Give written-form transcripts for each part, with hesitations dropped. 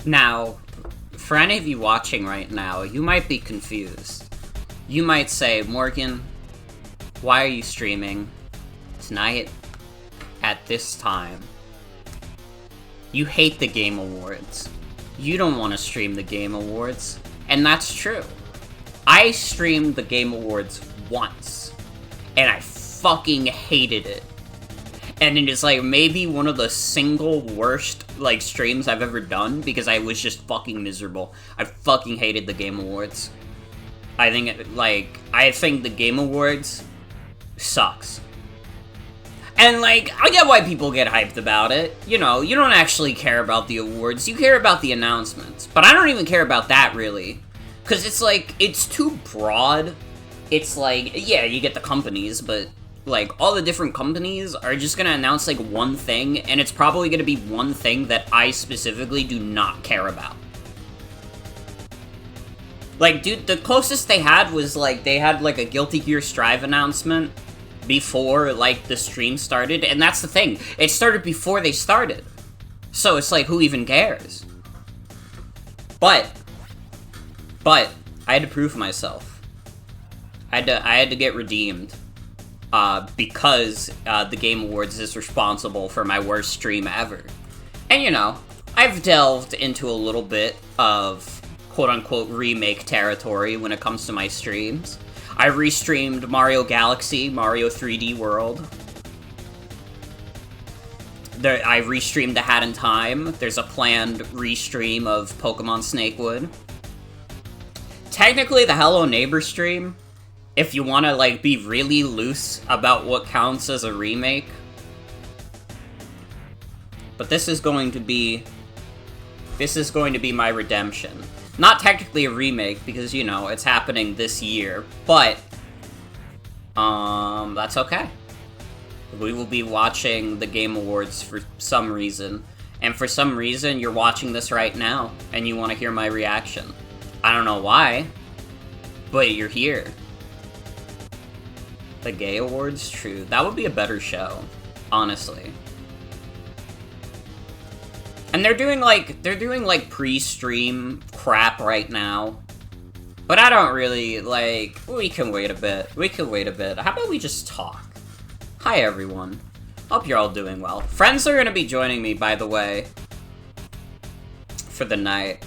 Now, for any of you watching right now, you might be confused. You might say, Morgan, why are you streaming tonight at this time? You hate the Game Awards. You don't want to stream the Game Awards. And that's true. I streamed the Game Awards once, and I fucking hated it. And it is, like, maybe one of the single worst, like, streams I've ever done, because I was just fucking miserable. I fucking hated the Game Awards. I think the Game Awards sucks. And, like, I get why people get hyped about it. You know, you don't actually care about the awards, you care about the announcements. But I don't even care about that, really. Because it's, like, it's too broad. It's, like, yeah, you get the companies, but, like, all the different companies are just gonna announce, like, one thing, and it's probably gonna be one thing that I specifically do not care about. Like, dude, the closest they had was, like, they had, like, a Guilty Gear Strive announcement before, like, the stream started, and that's the thing. It started before they started. So it's like, who even cares? But, I had to prove myself. I had to get redeemed. Because the Game Awards is responsible for my worst stream ever. And, you know, I've delved into a little bit of quote-unquote remake territory when it comes to my streams. I restreamed Mario Galaxy, Mario 3D World. I restreamed The Hat in Time. There's a planned restream of Pokemon Snakewood. Technically, the Hello Neighbor stream, if you want to, like, be really loose about what counts as a remake. But this is going to be my redemption. Not technically a remake, because, you know, it's happening this year, but, that's okay. We will be watching the Game Awards for some reason, and for some reason, you're watching this right now, and you want to hear my reaction. I don't know why, but you're here. The Gay Awards? True. That would be a better show, honestly. And they're doing, like, pre-stream crap right now. But I don't really, like, we can wait a bit. How about we just talk? Hi, everyone. Hope you're all doing well. Friends are gonna be joining me, by the way, for the night.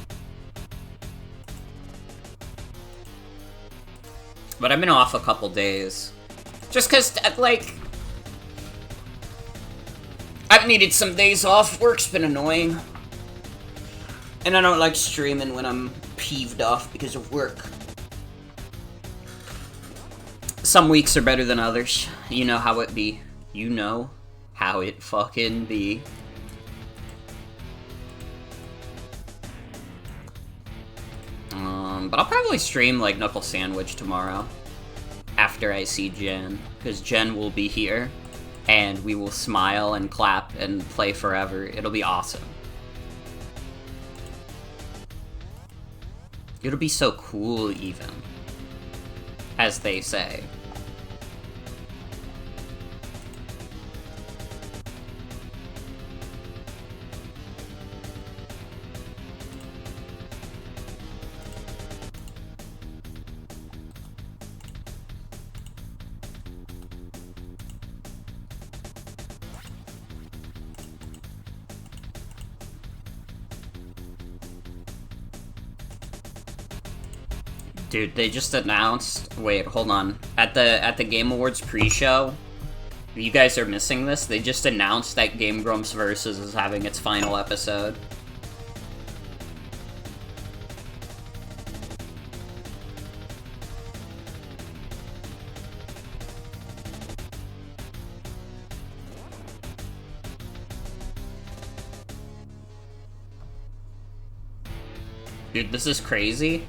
But I've been off a couple days. Just cause, like, I've needed some days off. Work's been annoying. And I don't like streaming when I'm peeved off because of work. Some weeks are better than others. You know how it be. You know how it fucking be. But I'll probably stream, like, Knuckle Sandwich tomorrow. After I see Jen. Because Jen will be here. And we will smile and clap and play forever. It'll be awesome. It'll be so cool, even. As they say. Dude, they just announced... Wait, hold on. At the Game Awards pre-show, you guys are missing this. They just announced that Game Grumps Versus is having its final episode. Dude, this is crazy.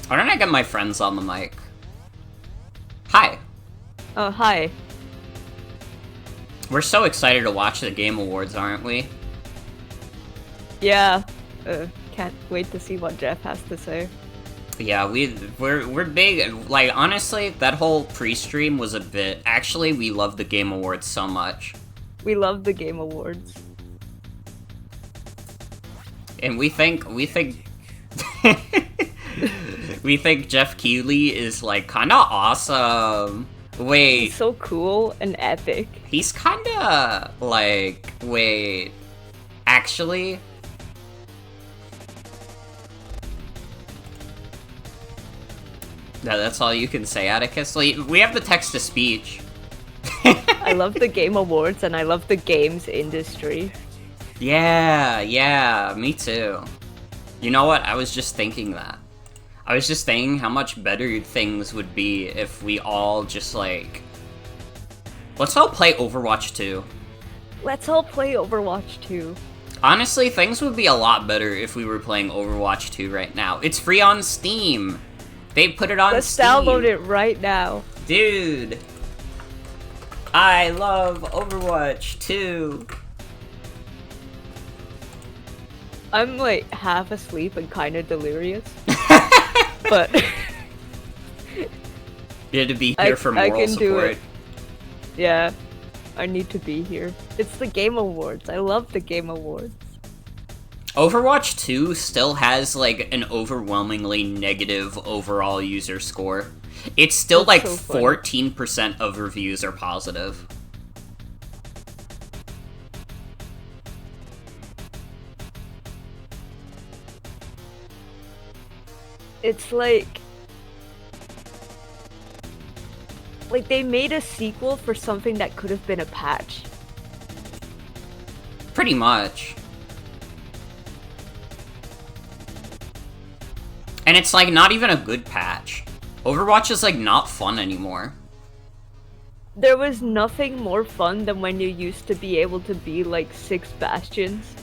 Why don't I get my friends on the mic? Hi. Oh, hi. We're so excited to watch the Game Awards, aren't we? Yeah. Can't wait to see what Jeff has to say. Yeah, we're big. Like, honestly, that whole pre-stream was a bit. Actually, we love the Game Awards so much. We love the Game Awards. And we think we think Jeff Keighley is like kind of awesome. Wait, He's so cool and epic. he's kind of like wait. Actually, that's all you can say, Atticus. Like, we have the text to speech. I love the Game Awards and I love the games industry. Yeah, me too. You know what? I was just thinking that. I was just thinking how much better things would be if we all just, like... Let's all play Overwatch 2. Let's all play Overwatch 2. Honestly, things would be a lot better if we were playing Overwatch 2 right now. It's free on Steam. They put it on Steam. Let's download it right now. Dude. I love Overwatch 2. I'm like half asleep and kind of delirious. But you had to be here for moral can support. do it. Yeah, I need to be here. It's the Game Awards. I love the Game Awards. Overwatch 2 still has like an overwhelmingly negative overall user score. It's still That's like so funny. 14% of reviews are positive. It's like they made a sequel for something that could have been a patch. Pretty much. And it's like not even a good patch. Overwatch is like not fun anymore. There was nothing more fun than when you used to be able to be like 6 bastions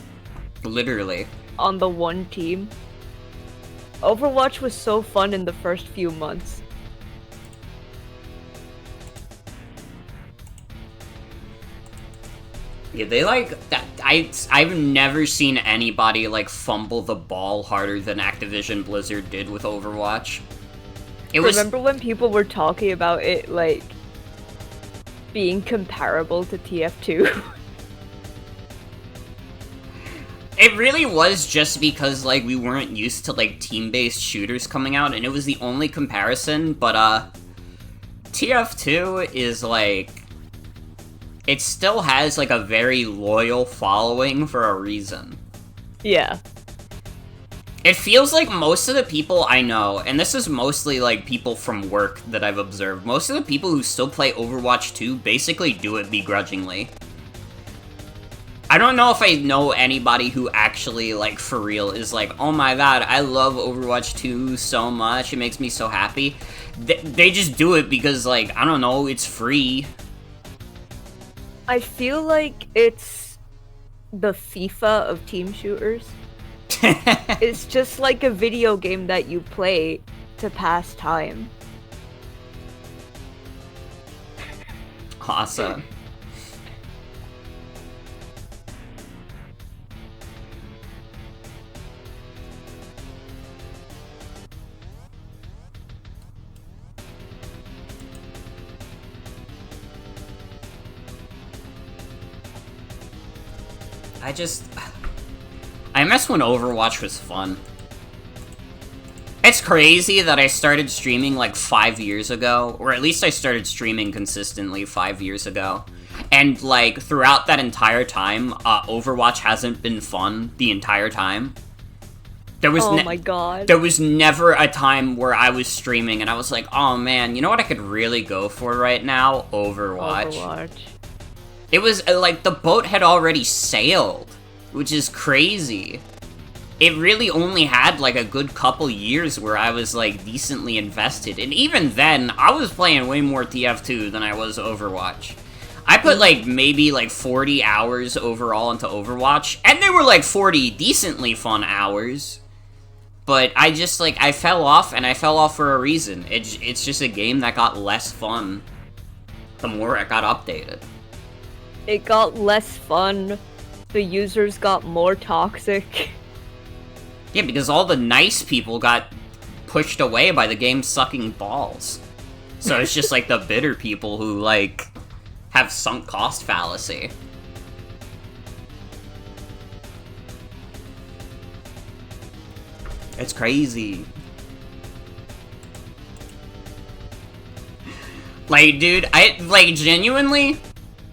Literally. on the one team. Overwatch was so fun in the first few months. Yeah, they like that. I've never seen anybody like fumble the ball harder than Activision Blizzard did with Overwatch. Remember when people were talking about it like being comparable to TF2? It really was just because like we weren't used to like team-based shooters coming out, and it was the only comparison. But TF2 is like, it still has like a very loyal following for a reason. Yeah. It feels like most of the people I know, and this is mostly like people from work that I've observed, most of the people who still play Overwatch 2 basically do it begrudgingly. I don't know if I know anybody who actually, like, for real is like, oh my god, I love Overwatch 2 so much, it makes me so happy. They just do it because, like, I don't know, it's free. I feel like it's the FIFA of team shooters. It's just like a video game that you play to pass time. Awesome. I miss when Overwatch was fun. It's crazy that I started streaming like 5 years ago, or at least I started streaming consistently 5 years ago. And like throughout that entire time, Overwatch hasn't been fun the entire time. Oh my god. There was never a time where I was streaming and I was like, oh man, you know what I could really go for right now? Overwatch. It was like the boat had already sailed, which is crazy. It really only had like a good couple years where I was like decently invested, and even then, I was playing way more TF2 than I was Overwatch. I put like maybe like 40 hours overall into Overwatch, and they were like 40 decently fun hours. But I just like, I fell off, and I fell off for a reason. It's just a game that got less fun the more it got updated. It got less fun, the users got more toxic. Yeah, because all the nice people got pushed away by the game sucking balls. So it's just like the bitter people who, like, have sunk cost fallacy. It's crazy. Like, dude, genuinely,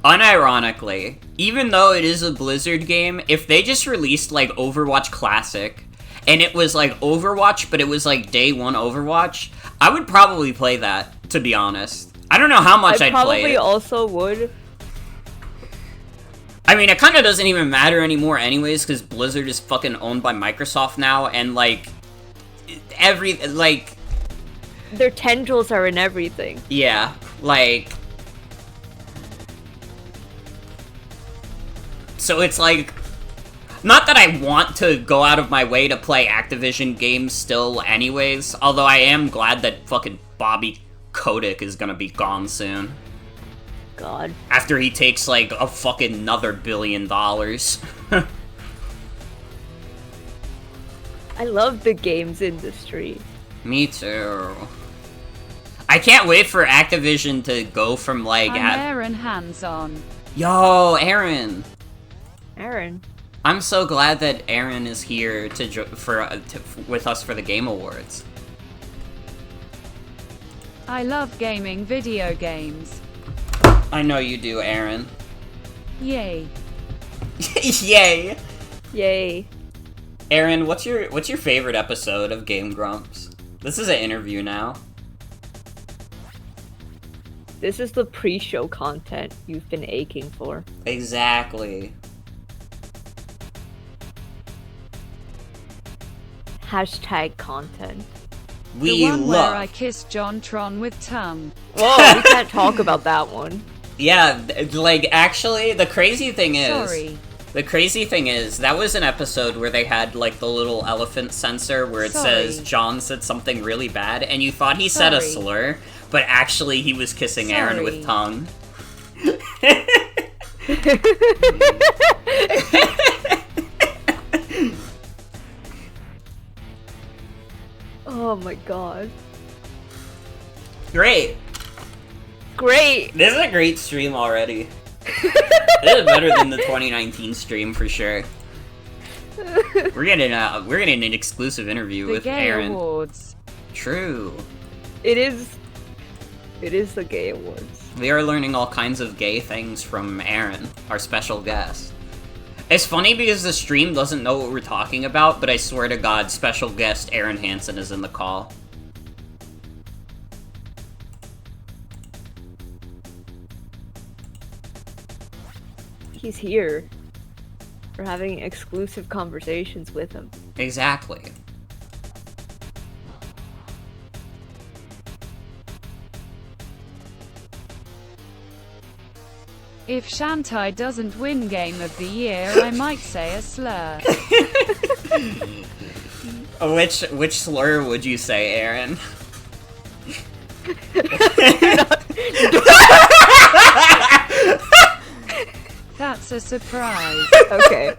unironically, even though it is a Blizzard game, if they just released, like, Overwatch Classic, and it was, like, Overwatch, but it was, like, day one Overwatch, I would probably play that, to be honest. I don't know how much I'd play it. I probably also would. I mean, it kind of doesn't even matter anymore anyways, because Blizzard is fucking owned by Microsoft now, and, like, their tendrils are in everything. Yeah, like... So it's like... Not that I want to go out of my way to play Activision games still anyways, although I am glad that fucking Bobby Kotick is gonna be gone soon. God. After he takes, like, a fucking another $1 billion. I love the games industry. Me too. I can't wait for Activision to go from, like... I'm Aaron hands-on. Yo, Aaron! Aaron. I'm so glad that Aaron is here with us for the Game Awards. I love gaming video games. I know you do, Aaron. Yay. Yay! Yay. Aaron, what's your favorite episode of Game Grumps? This is an interview now. This is the pre-show content you've been aching for. Exactly. Hashtag content. The one where I kissed John Tron with tongue. Whoa, we can't talk about that one. Yeah, like, actually, the crazy thing is... Sorry. The crazy thing is, that was an episode where they had, like, the little elephant sensor where it says John said something really bad, and you thought he said a slur, but actually he was kissing Aaron with tongue. Oh my god. Great. Great. This is a great stream already. This is better than the 2019 stream for sure. We're getting an exclusive interview with Aaron. The Gay Awards. True. It is the Gay Awards. We are learning all kinds of gay things from Aaron, our special guest. It's funny because the stream doesn't know what we're talking about, but I swear to God, special guest Aaron Hansen is in the call. He's here. We're having exclusive conversations with him. Exactly. If Shantai doesn't win Game of the Year, I might say a slur. Which slur would you say, Aaron? That's a surprise. Okay.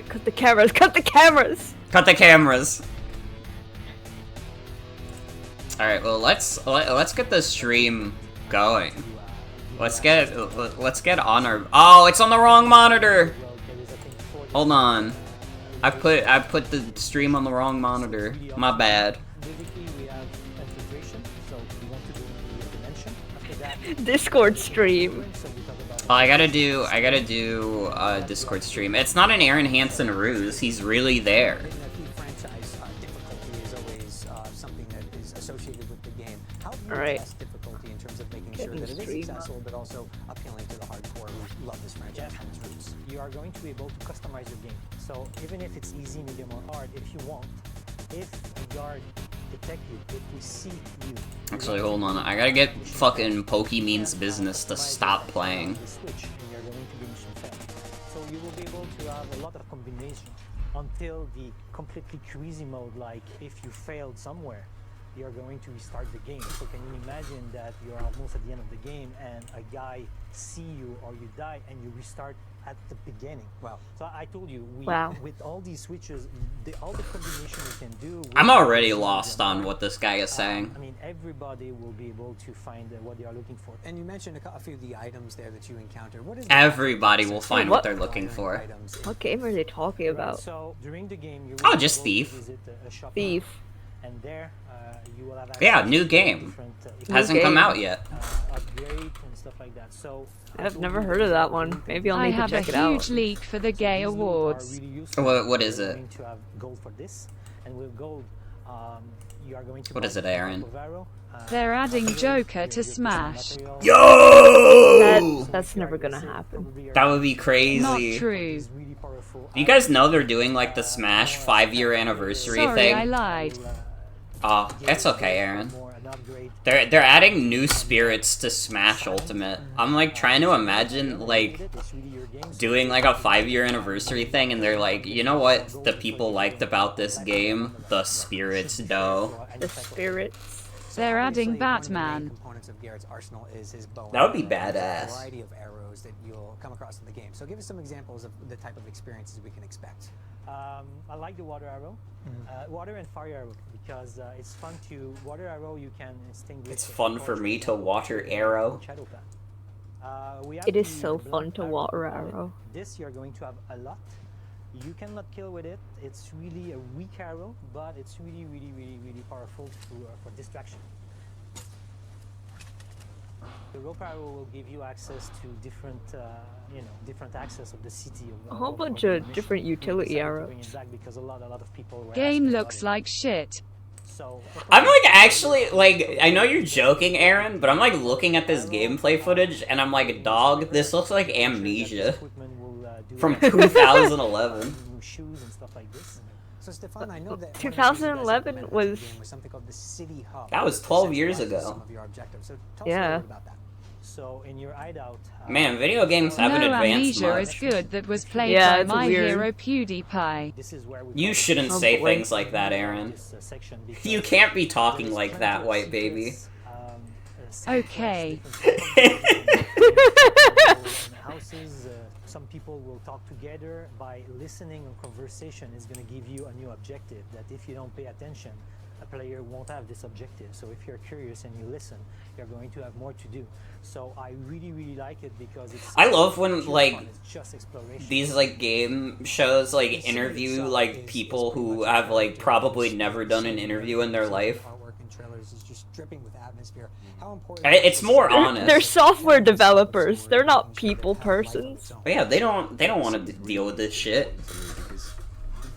Cut the cameras, cut the cameras! Cut the cameras. Alright, well, let's get the stream going. Let's get on our... Oh, it's on the wrong monitor! Hold on. I put the stream on the wrong monitor. My bad. Discord stream. Oh, I gotta do a Discord stream. It's not an Aaron Hansen ruse. He's really there. Alright. Difficulty in terms of making sure that it is successful, but also appealing to the hardcore who love this franchise and its roots. You are going to be able to customize your game. So even if it's easy, medium, or hard, if you want, if a guard detect you, if we see you. Actually, hold on. I gotta get fucking Pokemean's business to stop playing. Switch, and you're going to be mission failed. So you will be able to have a lot of combination until the completely crazy mode, like if you failed somewhere, you're going to restart the game. So can you imagine that you're almost at the end of the game and a guy see you or you die and you restart at the beginning? Wow. So I told you, Wow. with all these switches, all the combination you can do. I'm already lost on what this guy is saying. I mean, everybody will be able to find what they are looking for. And you mentioned a few of the items there that you encounter. What is Everybody will find what what? they're looking for. What game are they talking about? So during the game, you Oh, will just be able to Thief. visit a shop, Thief. and there you will have Yeah, access new to game. different, Hasn't come game. out yet. upgrade and stuff like that. So I've never heard of that one. Maybe I'll I need to have a check it out. huge leak for the Gay Awards. What is You're it? going to have gold for this, and with gold, you are going to What buy is it, the Aaron? type of arrow, They're adding upgrade Joker your to Smash. material. Yo! That's never gonna happen. Probably That would be Not crazy. true. is really powerful. You guys know they're doing like the Smash 5-year anniversary Sorry, thing? I lied. Oh, it's okay, Aaron. More an upgrade. They're adding new spirits to Smash Ultimate. I'm like trying to imagine like It's really your games. doing like a 5-year anniversary thing, and they're like, you know what the people liked about this game? The spirits, though. The spirits. They're adding Obviously, one of the main Batman. components of Garrett's arsenal is his bow. That would be and arrow. There's badass. A variety of arrows that you'll come across in the game. So give us some examples of the type of experiences we can expect. I like the water arrow, water and fire arrow, because it's fun to water arrow. You can extinguish. It's fun for me to water arrow. Shadow path. We have It is the so blood fun to water component. arrow. This you're going to have a lot. You cannot kill with it. It's really a weak arrow, but it's really, really, really, really powerful for distraction. The rope arrow will give you access to different, different access of the city. A whole bunch the of mission. different We utility decided to bring arrows. it back because a lot of people were Game asking looks about it. like shit. So, I'm like actually like I know you're joking, Aaron, but I'm like looking at this gameplay footage and I'm like, dog, this looks like Amnesia from 2011. Shoes and stuff like this. So Stefan, I know that 2011 was- something called the City Hub. That was 12 years Centralizes ago. Some of your objectives. So tell us a Yeah. little bit about that. So in your hideout, Man, video games haven't No advanced Amnesia much. is good that was played Yeah, by it's My weird. Hero PewDiePie. this is where we You call it shouldn't Oh, say boy. things like that, Aaron. this, section You because can't be there talking is like plenty that, of white baby. secrets, Okay. different houses. Some people will talk together by listening. A conversation is going to give you a new objective that if you don't pay attention, a player won't have this objective. So if you're curious and you listen, you're going to have more to do. So I really, really like it because it's. I love when, pure like, fun. It's just exploration. These like game shows like interview like people who have like probably never done an interview in their life. Artwork and trailers is just dripping with atmosphere. How important It's more honest. They're software developers. They're not people persons. But yeah, they don't want to deal with this shit. Because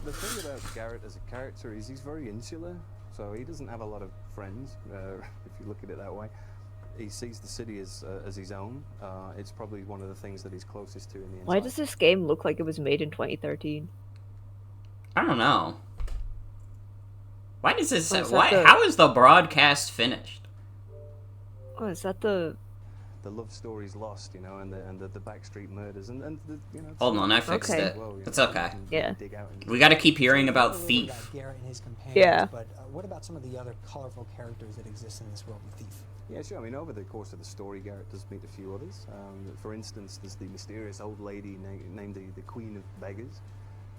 the thing about Garrett as a character is he's very insular, so he doesn't have a lot of friends, if you look at it that way. He sees the city as his own. It's probably one of the things that he's closest to in the inside. Why does this game look like it was made in 2013? I don't know. Why does this? Oh, is that Why? the- How is the broadcast finished? Oh, is that the... The love story's lost, you know, and the backstreet murders, and the, you know. Hold on, I fixed Okay. it. Well, you It's know, okay. you can Yeah. dig out and- We got to keep hearing about A little bit Thief. about Garrett and his companions, Yeah. But what about some of the other colorful characters that exist in this world of Thief? Yeah, sure. I mean, over the course of the story, Garrett does meet a few others. For instance, there's the mysterious old lady named the Queen of Beggars.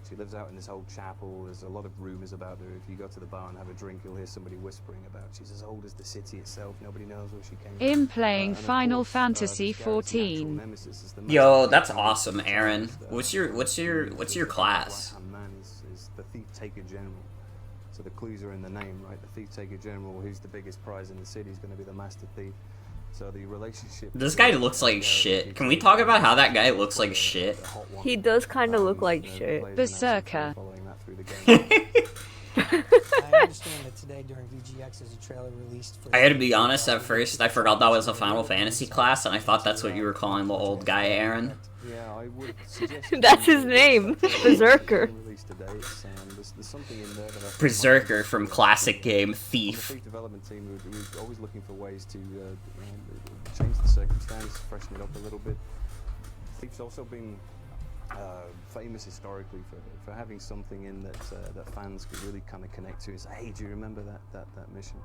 She lives out in this old chapel. There's a lot of rumors about her. If you go to the bar and have a drink, you'll hear somebody whispering about she's as old as the city itself. Nobody knows where she came from. In playing And of Final course, Fantasy this Garrett's natural 14. nemesis is the Yo, master that's thief. awesome, Aaron. So, What's your class? right-hand man is the Thief Taker General. So the clues are in the name, right? The Thief Taker General, who's the biggest prize in the city, is going to be the Master Thief. So the relationship. This guy looks like shit. Can we talk about how that guy looks like shit? He does kind of look like shit. Berserker. I understand that today during VGX there's a trailer released for... I had to be honest, at first I forgot that was a Final Fantasy class, and I thought that's what you were calling the old guy, Aaron. Yeah, I would suggest That's his name, Berserker. Released today. There's something in there that I think Berserker from classic game On the Thief. Thief development team, we're always looking for ways to change the circumstance, freshen it up a little bit. Thief's also been famous historically for having something in that that fans could really kind of connect to. It's, hey, do you remember that mission?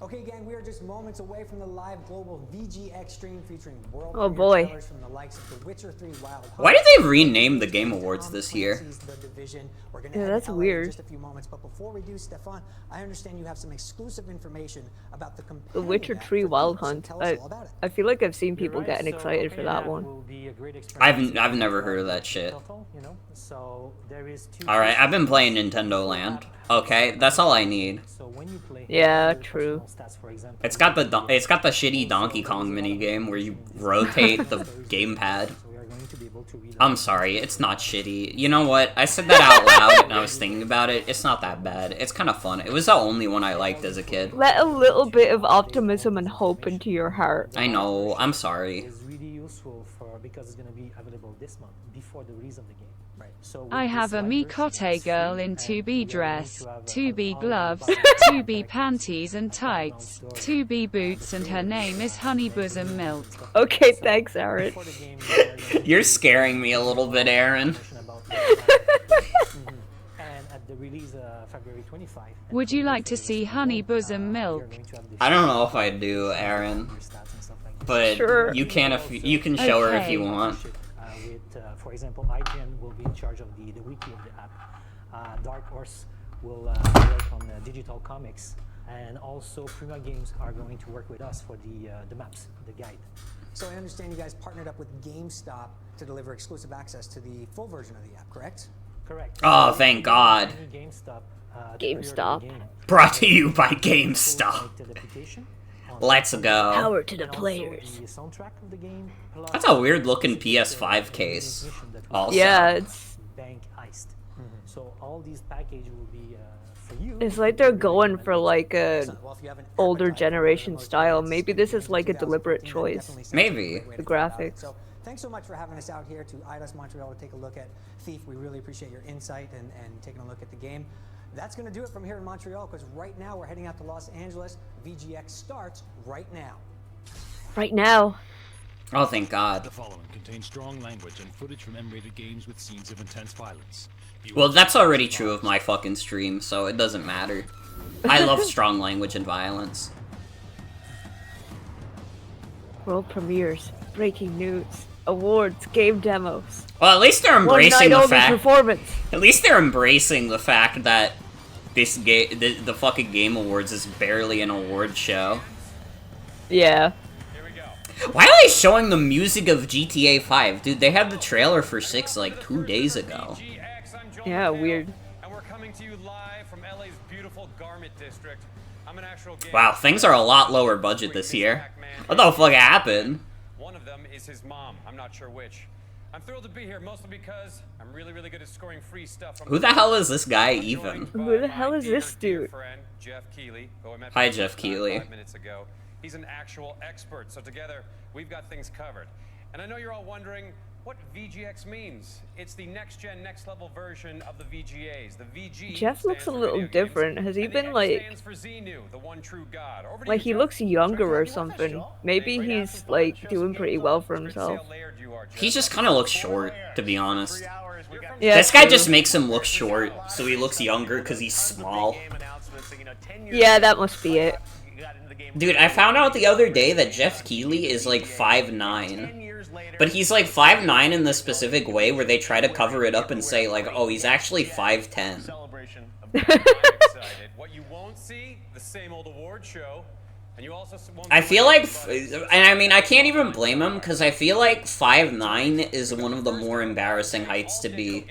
Okay, gang, we are just moments away from the live global VGX stream featuring world Oh, premiere boy. trailers from the likes of The Witcher 3 Wild Hunt. Why did they rename the Game Awards this year? Tom Clancy's The Division. We're gonna Yeah, head to that's LA weird. in just a few moments, but before we do, Stefan, I understand you have some exclusive information about the The companion Witcher app 3 for Wild Peach, so Hunt. tell us all about it. I feel like I've seen You're people right, getting so excited for Companion that app one. will be a great I've experience never for heard of that shit. Total, you know? So there is two Alright, I've been features. playing Nintendo Land. Okay, that's all I need. So when you play, Yeah, your true. personal stats, for example, It's got the will be, it's got the shitty Donkey Kong minigame where you rotate the gamepad. So we are going to be able to read I'm sorry, it's not shitty. You know what? I said that out loud and I was thinking about it. It's not that bad. It's kind of fun. It was the only one I liked as a kid. Let a little bit of optimism and hope into your heart. I know, I'm sorry. is really useful for because it's going to be available this month before the release of the game. Right. So with I this have a live Mikote version, it's girl free, in and 2B we are going dress, to have 2B all gloves, the 2B panties and tights, 2B boots, and her name is Honey Bosom Milk. Okay, thanks, Aaron. Before the game, we are going to You're scaring me a little bit, Aaron. information about the and at the release February 25. and Would you for like to the see release Honey of the game, Bosom we are Milk? going to have the I don't know if I do, Aaron. your stats and stuff like that. But Sure. you can if you can show her if you Okay. want. With, for example, IGN will be in charge of the wiki of the app. Dark Horse will work on digital comics, and also Prima Games are going to work with us for the maps, the guide. So I understand you guys partnered up with GameStop to deliver exclusive access to the full version of the app, correct? Correct. Oh, thank God. Any GameStop. To GameStop. pre-order the game. Brought to you by Full GameStop. connected application on Let's go. Power to the and also players. the soundtrack of the game, plus That's a weird looking PS5 case. mission that we Also. Yeah, it's bank heist. So all these package will be for you. it's like they're going for like a Excellent. Well, if you have an older appetite for generation the most style. advanced Maybe this is like a 2014, deliberate then choice. definitely sounds Maybe. like a great way The to go about it. graphics. So thanks so much for having us out here to IDOS Montreal to take a look at Thief. We really appreciate your insight and taking a look at the game. That's going to do it from here in Montreal, because right now we're heading out to Los Angeles. VGX starts right now. Right now. Oh, thank God. The following contains strong language and footage from M-rated games with scenes of intense violence. Well, that's already true of my fucking stream, so it doesn't matter. I love strong language and violence. World premieres, breaking news, awards, game demos. Well, at least they're One embracing night the only fact. performance. At least they're embracing the fact that this the fucking Game Awards is barely an award show. Yeah. Why are they showing the music of GTA 5? Dude, they had the trailer for 6 like 2 days ago. Yeah, weird. And we're coming to you live from LA's beautiful Garment District. I'm an actual game. Wow, things are a lot lower budget this year. What the fuck happened? One of them is his mom. I'm not sure which. I'm thrilled to be here, mostly because I'm really good at scoring free stuff from Who the hell is this guy I'm even? joined Who by the my hell is dear, this dear dude? friend, Jeff Keighley, who I met Hi, for the Jeff first time Keighley. 5 minutes ago. He's an actual expert, so together we've got things covered. And I know you're all wondering what VGX means. It's the next-gen, next-level version of the VGAs. The VG Jeff looks stands a for little video games, different. Has he and the been X like stands for Xenu, the one true God. Over to like you, he Jeff. looks younger or something? Maybe he's like doing pretty well for himself. He just kind of looks short, to be honest. Yeah, This guy true. just makes him look short, so he looks younger because he's small. Yeah, that must be it. Dude, I found out the other day that Jeff Keighley is like 5'9". But he's like 5'9" in the specific way where they try to cover it up and say like, oh, he's actually 5'10". What you won't see, the same old award show. And you also won't I see feel what like, everybody- and I mean, I can't even blame him, because I feel like 5'9" is one of the more embarrassing heights to be.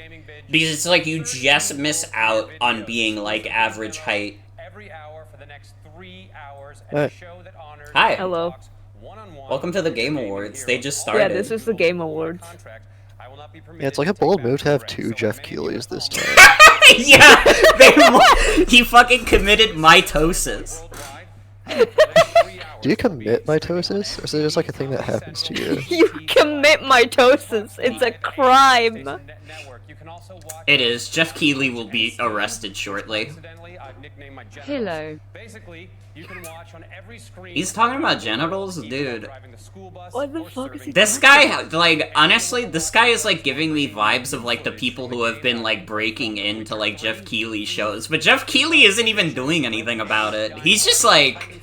Because it's like you just miss out on being like average height. Every hour for the next 3 hours, and a show that honors Hi. Hello. talks one-on-one Welcome to the with Game gaming Awards. They heroes. just Yeah, started. this is the Game Awards. Contract, I will not be Yeah, it's like a permitted bold take move to have back two so Jeff many of you Keighley's at this home time. Yeah, he fucking committed mitosis. worldwide, for the next 3 hours, Do you there'll be commit exclusive mitosis, or is it just like a thing that happens to you? You commit mitosis. It's a crime. network. You can also watch It is. Jeff Keighley will be arrested shortly. Incidentally, I've nicknamed my genitals. Hello. Basically, you can watch on every screen. He's talking about genitals? Even Dude. driving the school bus What the or fuck is serving he This guy, like, honestly, this guy is, like, giving me vibes of, like, the people who have been, like, breaking into, like, Jeff Keighley shows. But Jeff Keighley isn't even doing anything about it. He's just, like,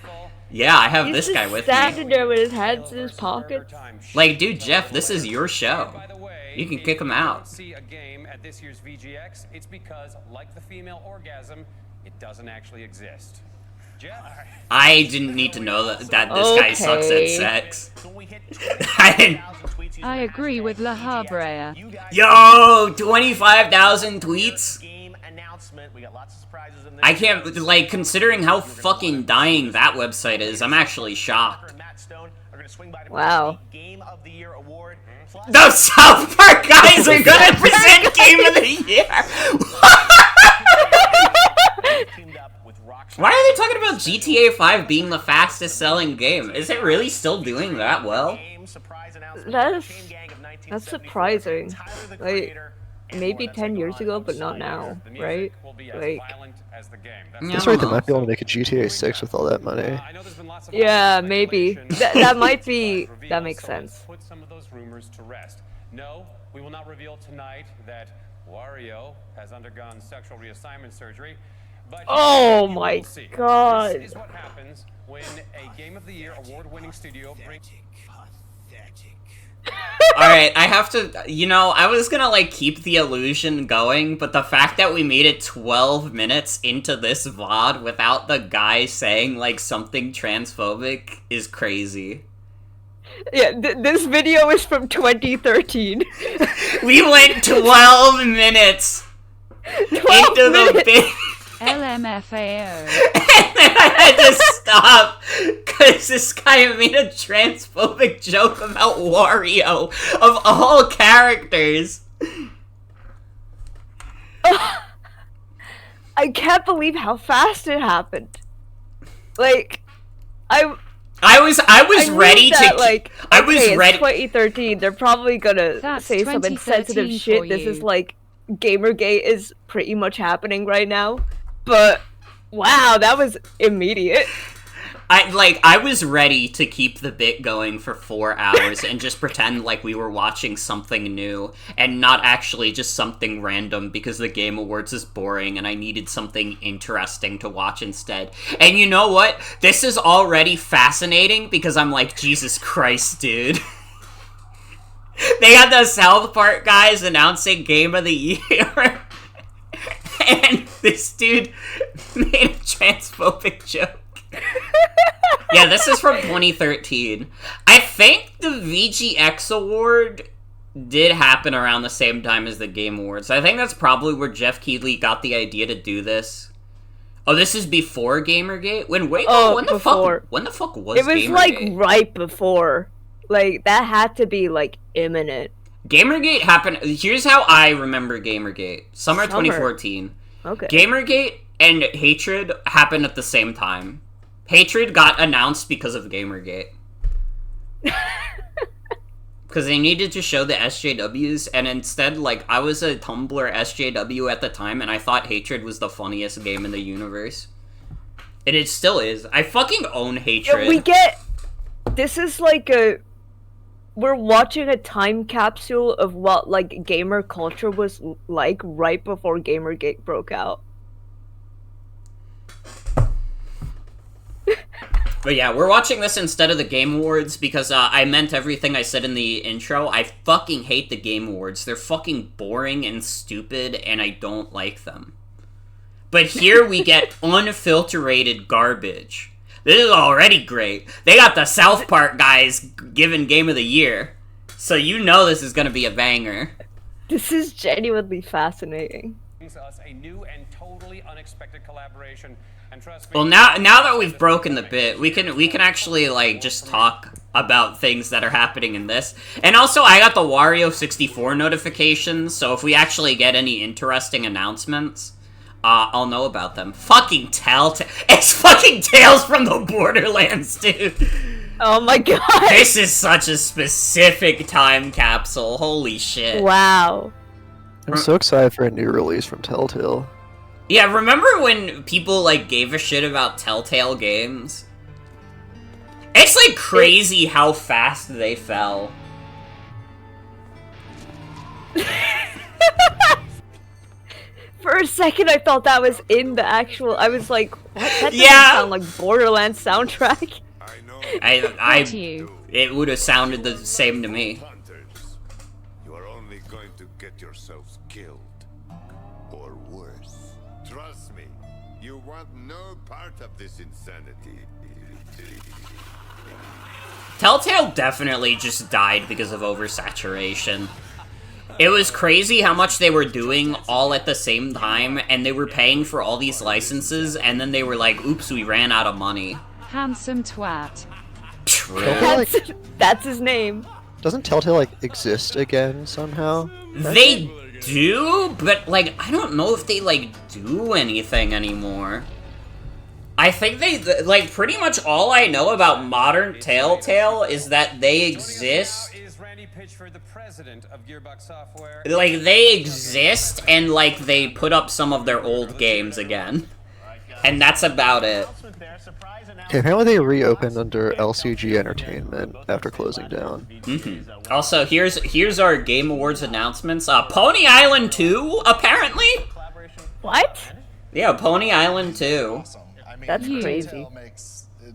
Yeah, I have He's this just guy with me. standing there with his hands in his pockets. Like, dude, Jeff, this is your show. You can kick him out. See a game at this year's VGX, it's because, like the female orgasm, it doesn't actually exist. Jeff? I didn't need to know that this guy sucks at sex. I didn't. I agree with La Habrea. Yo, 25,000 tweets? I can't, like, considering how fucking dying that website is, I'm actually shocked. Wow. Those South Park guys are gonna present Game of the Year! Why are they talking about GTA 5 being the fastest selling game? Is it really still doing that well? That's surprising. Like, maybe 10 years ago, but not now, right? Like, That's right, they might be able to make a GTA 6 with all that money. yeah, maybe. That might be. That makes sense. Put some of those rumors to rest. No, we will not reveal tonight that Wario has undergone sexual reassignment surgery. But oh my god. This is what happens when a Game of the Year award-winning studio brings... Alright, I have to, you know, I was gonna, like, keep the illusion going, but the fact that we made it 12 minutes into this VOD without the guy saying, like, something transphobic is crazy. Yeah, this video is from 2013. We went 12 minutes 12 into minutes. the big... LMFAO. And then I had to stop because this guy made a transphobic joke about Wario of all characters. I can't believe how fast it happened. Like, I was ready that, to like, I was okay, ready. It's 2013. They're probably gonna That's say some 2013 insensitive for shit. This you. is like Gamergate is pretty much happening right now. But wow, that was immediate. I was ready to keep the bit going for 4 hours and just pretend like we were watching something new and not actually just something random because the Game Awards is boring and I needed something interesting to watch instead. And you know what? This is already fascinating because I'm like, Jesus Christ, dude. They had the South Park guys announcing Game of the Year. And this dude made a transphobic joke. Yeah, this is from 2013. I think the VGX award did happen around the same time as the Game Awards. I think that's probably where Jeff Keighley got the idea to do this. Oh, this is before Gamergate? When the fuck was It was Gamergate? like right before. Like, that had to be like imminent. Gamergate happened. Here's how I remember Gamergate. Summer 2014. Okay. Gamergate and Hatred happened at the same time. Hatred got announced because of Gamergate. Because they needed to show the SJWs, and instead, like, I was a Tumblr SJW at the time, and I thought Hatred was the funniest game in the universe. And it still is. I fucking own Hatred. Yeah, we get... This is like a... We're watching a time capsule of what, like, gamer culture was like right before Gamergate broke out. But yeah, we're watching this instead of the Game Awards because I meant everything I said in the intro. I fucking hate the Game Awards. They're fucking boring and stupid, and I don't like them. But here we get unfiltered garbage. This is already great. They got the South Park guys given Game of the Year. So you know this is gonna be a banger. This is genuinely fascinating. Brings us a new and totally unexpected collaboration. And trust me, Well, now that we've broken the bit, we can actually, like, just talk about things that are happening in this. And also, I got the Wario 64 notifications, so if we actually get any interesting announcements, I'll know about them. Fucking Telltale. It's fucking Tales from the Borderlands, dude. Oh my god. This is such a specific time capsule. Holy shit. Wow. I'm so excited for a new release from Telltale. Yeah, remember when people, like, gave a shit about Telltale games? It's, like, crazy how fast they fell. For a second, I thought that was in the actual. I was like, what? That doesn't Yeah. sound like Borderlands soundtrack. It would have sounded the same to me. You are only going to get yourselves killed. Or worse. Trust me, you want no part of this insanity. Telltale definitely just died because of oversaturation. It was crazy how much they were doing all at the same time, and they were paying for all these licenses, and then they were like, oops, we ran out of money. Handsome twat. True. That's his name. Doesn't Telltale, like, exist again somehow? They do, but, like, I don't know if they, like, do anything anymore. I think they, like, pretty much all I know about modern Telltale is that they exist. Like, they exist, and, like, they put up some of their old games again. And that's about it. Okay, apparently they reopened under LCG Entertainment after closing down. Also, here's our Game Awards announcements. Pony Island 2, apparently? What? Yeah, Pony Island 2. That's crazy.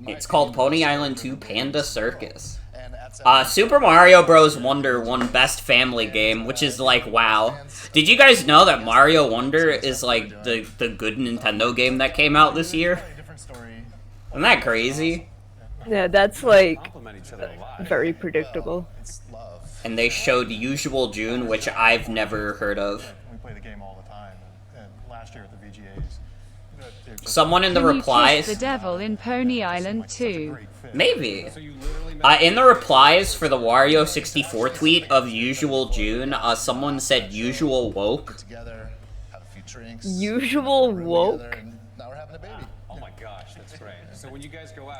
It's called Pony Island 2 Panda Circus. Super Mario Bros. Wonder won Best Family Game, which is like, wow. Did you guys know that Mario Wonder is like the good Nintendo game that came out this year? Isn't that crazy? Yeah, that's like very predictable. And they showed Usual June, which I've never heard of. We play the game all the time, and last year at the VGAs. Someone in the replies... the devil in Pony Island 2. Maybe. In the replies for the Wario 64 tweet of Usual June, someone said Usual Woke. Usual Woke? Oh my gosh, that's great. So when you guys go out...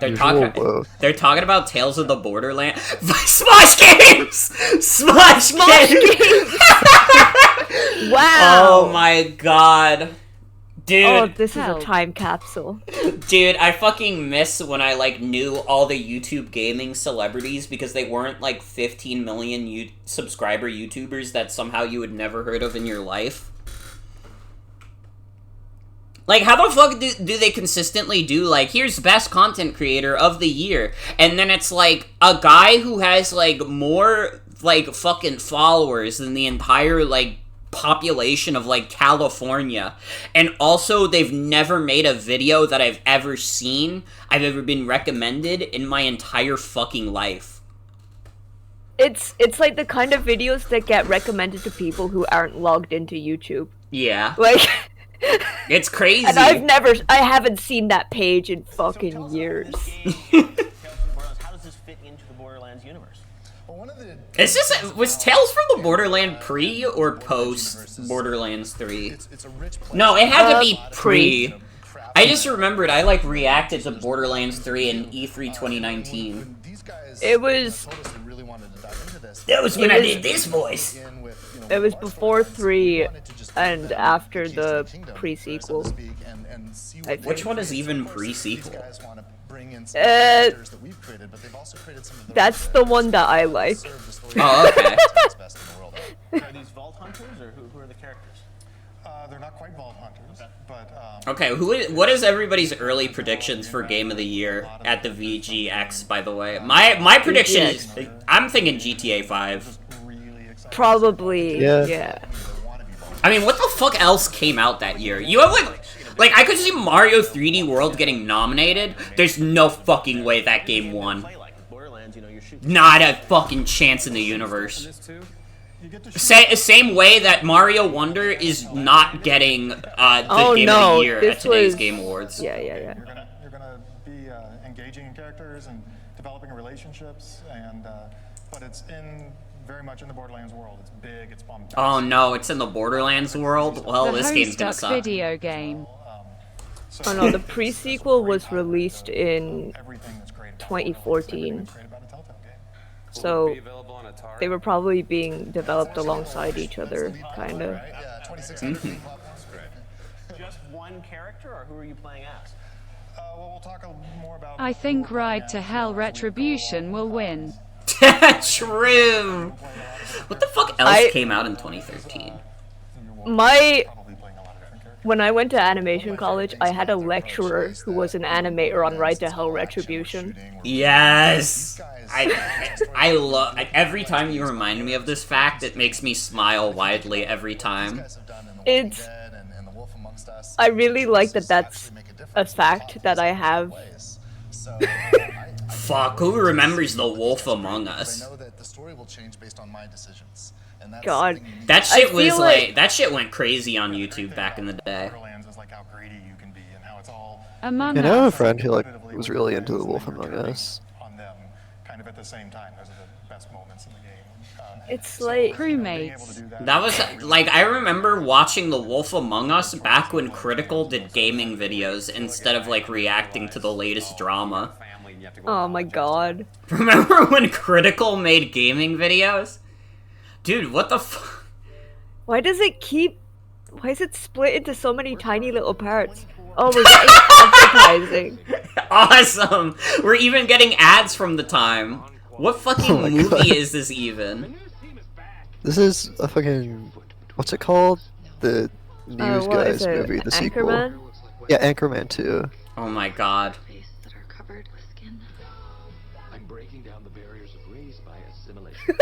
They're talking about Tales of the Borderlands. Smosh Games! Smosh Games! Wow! Oh my god. Dude. Oh, this is a time capsule. Dude, I fucking miss when I, like, knew all the YouTube gaming celebrities because they weren't, like, 15 million subscriber YouTubers that somehow you had never heard of in your life. Like, how the fuck do they consistently do, like, here's best content creator of the year, and then it's, like, a guy who has, like, more, like, fucking followers than the entire, like, population of, like, California, and also they've never made a video that I've ever seen, I've ever been recommended in my entire fucking life. It's like the kind of videos that get recommended to people who aren't logged into YouTube. Yeah. Like... It's crazy. And I haven't seen that page in fucking years. How does this fit into the Borderlands universe? Was Tales from the Borderland pre or post Borderlands 3? No, it had to be pre. I just remembered I, like, reacted to Borderlands 3 in E3 2019. It was... That was when I did this voice. It was before 3 and after the pre-sequel. Which one is even pre-sequel? That's the one that I like. Oh, okay. Are these Vault Hunters, or who are the characters? They're not quite Vault Hunters, but... Okay, what is everybody's early predictions for Game of the Year at the VGX, by the way? My prediction is... I'm thinking GTA 5. Probably, yeah. I mean, what the fuck else came out that year? You have, like, I could see Mario 3D World getting nominated. There's no fucking way that game won. Not a fucking chance in the universe. Same way that Mario Wonder is not getting the Game of the Year at today's Game Awards. Yeah. You're gonna be engaging in characters and developing relationships, and but it's very much in the Borderlands world. It's big, it's bombastic. Oh no, it's in the Borderlands world? Well, this game's gonna suck. Video game. Oh no, the pre-sequel was released in 2014. So they were probably being developed alongside each other, kinda. Just one character, or who are you playing as? Well, we'll talk more about... I think Ride to Hell Retribution will win. True! What the fuck else came out in 2013? When I went to animation college, I had a lecturer who was an animator on Ride to Hell Retribution. Yes! I love... Every time you remind me of this fact, it makes me smile widely every time. It's... I really like that that's a fact that I have. Fuck, who remembers The Wolf Among Us? God. That shit was like... That shit went crazy on YouTube back in the day. Among I know a Us. friend who like was really into The Wolf Among Us. Kind of at the same time. Those are the best moments in the game. It's like... Crewmates. That was, like, I remember watching The Wolf Among Us back when Critical did gaming videos instead of, like, reacting to the latest drama. Oh my god. Remember when Critical made gaming videos? Dude, what the fuck? Why does it keep... Why is it split into so many tiny little parts? Oh, we're getting advertising. Awesome! We're even getting ads from the time. What fucking movie God. is this even? This is a fucking... What's it called? The News what Guys is it? movie, the sequel. Anchorman? Yeah, Anchorman 2. Oh my god. I'm breaking down the barriers of race by assimilation.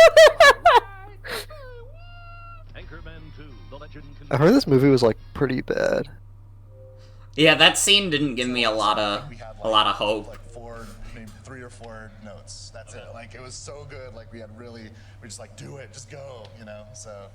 Anchorman 2, The Legend I heard this movie was like pretty bad. Yeah, that scene didn't give me a lot of hope. Like maybe 3 or 4 notes. That's it. Like it was so good. Like we just like do it, just go, you know. So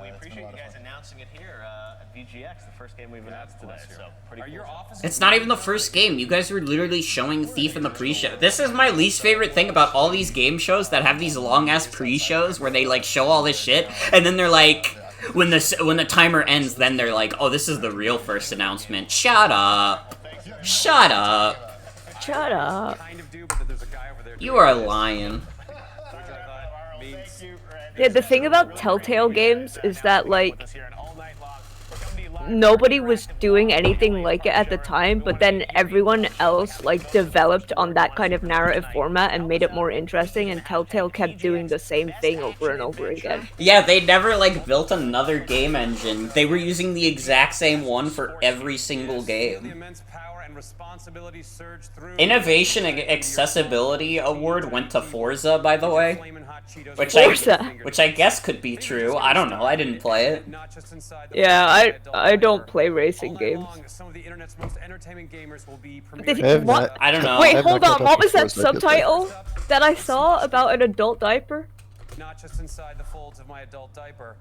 we appreciate you guys announcing it here at VGX, the first game we've announced today. So pretty cool. It's not even the first game. You guys were literally showing Thief in the pre-show. This is my least favorite thing about all these game shows that have these long-ass pre-shows where they, like, show all this shit, and then they're like... When the timer ends, then they're like, oh, this is the real first announcement. Shut up. Shut up. Shut up. You are lying. Yeah, the thing about Telltale games is that, like, nobody was doing anything like it at the time, but then everyone else, like, developed on that kind of narrative format and made it more interesting, and Telltale kept doing the same thing over and over again. Yeah, they never, like, built another game engine. They were using the exact same one for every single game. Innovation Accessibility Award went to Forza, by the way. Which I guess could be true. I don't know, I didn't play it. Yeah, I don't play racing games. What? I don't know. Wait, hold on, what was that subtitle that I saw about an adult diaper? Not just inside the folds of my adult diaper.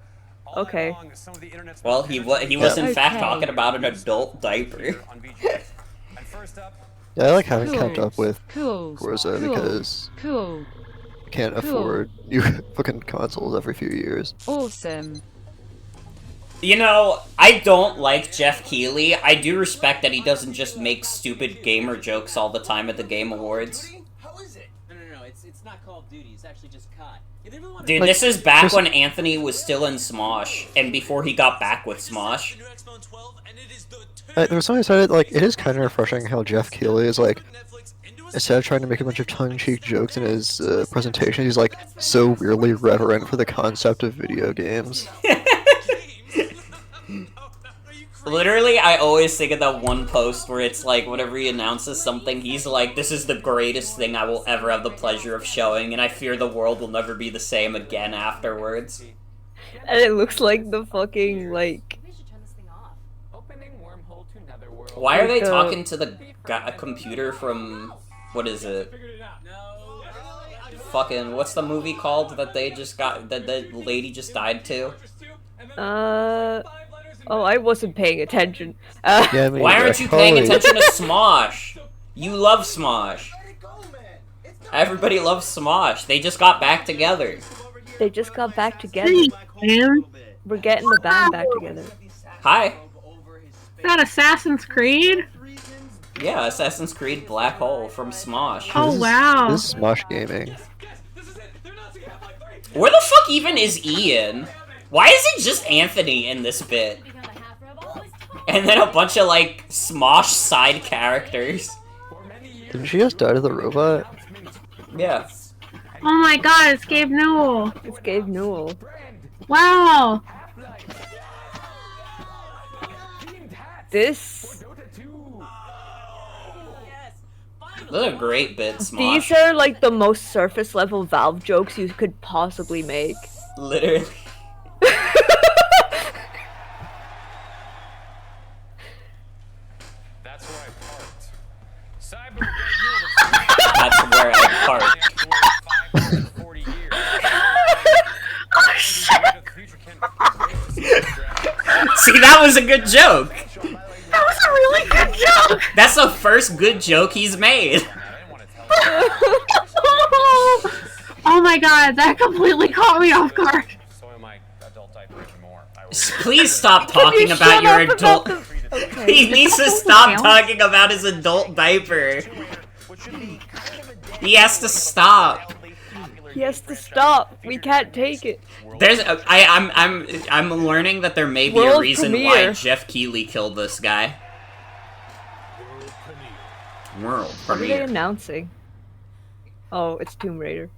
Okay. Well, he was in fact talking about an adult diaper. Yeah, I like having kept up with Forza because Cool. you can't afford new fucking consoles every few years. Awesome. You know, I don't like Jeff Keighley. I do respect that he doesn't just make stupid gamer jokes all the time at the Game Awards. How is it? No, it's not Call of Duty. It's actually just COD. Dude, this is back when Anthony was still in Smosh, and before he got back with Smosh. There was something I said, like, it is kind of refreshing how Jeff Keighley is, like, instead of trying to make a bunch of tongue-in-cheek jokes in his presentation, he's, like, so weirdly reverent for the concept of video games. Literally, I always think of that one post where it's like, whenever he announces something, he's like, this is the greatest thing I will ever have the pleasure of showing, and I fear the world will never be the same again afterwards. And it looks like the fucking, like... Why are they talking to the computer from... What is it? Fucking... What's the movie called that they just got... That the lady just died to? Oh, I wasn't paying attention. Why aren't you paying attention to Smosh? You love Smosh. Everybody loves Smosh. They just got back together. They just got back together. We're getting the band back together. Hi. Is that Assassin's Creed? Yeah, Assassin's Creed Black Hole from Smosh. Oh, wow. This is Smosh Gaming. Where the fuck even is Ian? Why is it just Anthony in this bit? And then a bunch of, like, Smosh side characters. Didn't she just die to the robot? Yeah. Oh my god, it's Gabe Newell. It's Gabe Newell. Wow. This. Those are great bits, These are like the most surface level Valve jokes you could possibly make. Literally. That's where I parked. That's where I parked. 40 years. Oh shit! See, that was a good joke. That was a really good joke. That's the first good joke he's made. Oh my god, that completely caught me off guard. Please stop talking about your adult. He needs to stop talking about his adult diaper. He has to stop. He has to stop. We can't take it. I'm learning that there may be a World reason premiere. why Jeff Keighley killed this guy. World What are they premiere. announcing? Oh, it's Tomb Raider.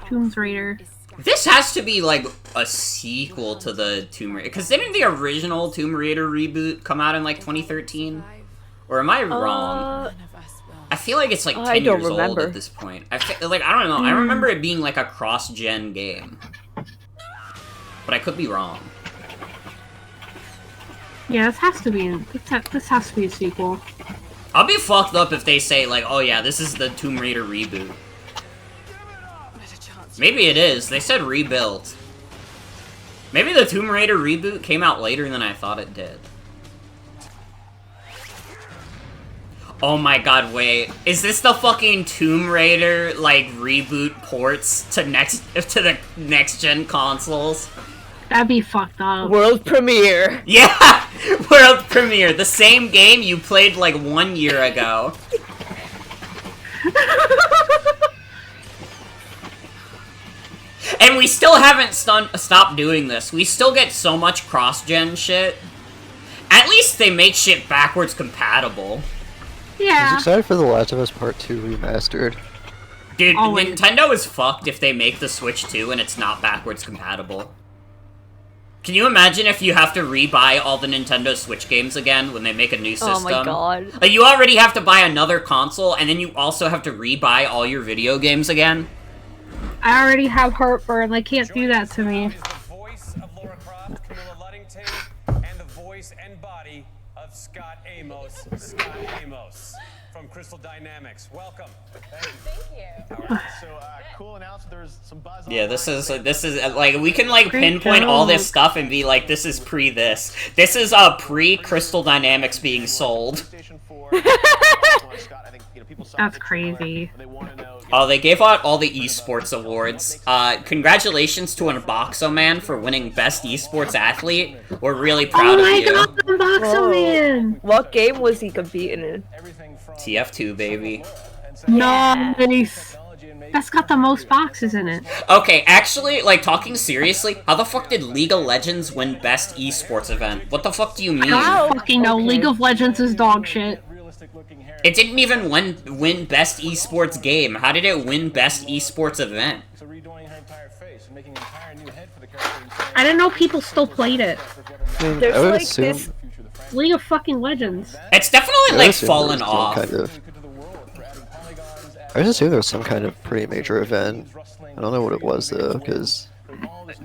Tomb Raider. This has to be like a sequel to the Tomb Raider, because didn't the original Tomb Raider reboot come out in like 2013? Or am I wrong? I feel like it's like 10 I don't years old remember. at this point. I don't know. I remember it being like a cross-gen game, but I could be wrong. Yeah, this has to be. This has to be a sequel. I'll be fucked up if they say like, "Oh yeah, this is the Tomb Raider reboot." Maybe it is. They said rebuilt. Maybe the Tomb Raider reboot came out later than I thought it did. Oh my god, wait. Is this the fucking Tomb Raider, like, reboot ports to the next-gen consoles? That'd be fucked up. World premiere. Yeah! World premiere. The same game you played, like, 1 year ago. And we still haven't stopped doing this. We still get so much cross-gen shit. At least they make shit backwards compatible. I Yeah. was excited for The Last of Us Part 2 remastered. Dude, Always. Nintendo is fucked if they make the Switch 2 and it's not backwards compatible. Can you imagine if you have to rebuy all the Nintendo Switch games again when they make a new system? Oh my god. Like, you already have to buy another console, and then you also have to rebuy all your video games again? I already have heartburn. They can't do that to me. Voice of Lara Croft, Camilla Luddington, and the voice and body of Scott Amos. Scott Amos from Crystal Dynamics. Welcome. Thank you. So, cool announcement. There's some buzz. Yeah, this is like, we can, like, pinpoint all this stuff and be like, this is pre-this. This is, pre-Crystal Dynamics being sold. That's crazy. Oh, they gave out all the esports awards. Congratulations to Unboxo Man for winning Best Esports Athlete. We're really proud Oh of my you. god, Unboxo Man! What game was he competing in? TF2, baby. Nice. That's got the most boxes in it. Okay, actually, like, talking seriously, how the fuck did League of Legends win Best Esports event? What the fuck do you mean? I don't fucking know. League of Legends is dog shit. It didn't even win Best Esports game. How did it win Best Esports event? I didn't know people still played it. I mean, There's I would like assume, this. League of fucking Legends. It's definitely, I would like, assume fallen there was some off. kind of. I just assume there was some kind of pretty major event. I don't know what it was though, because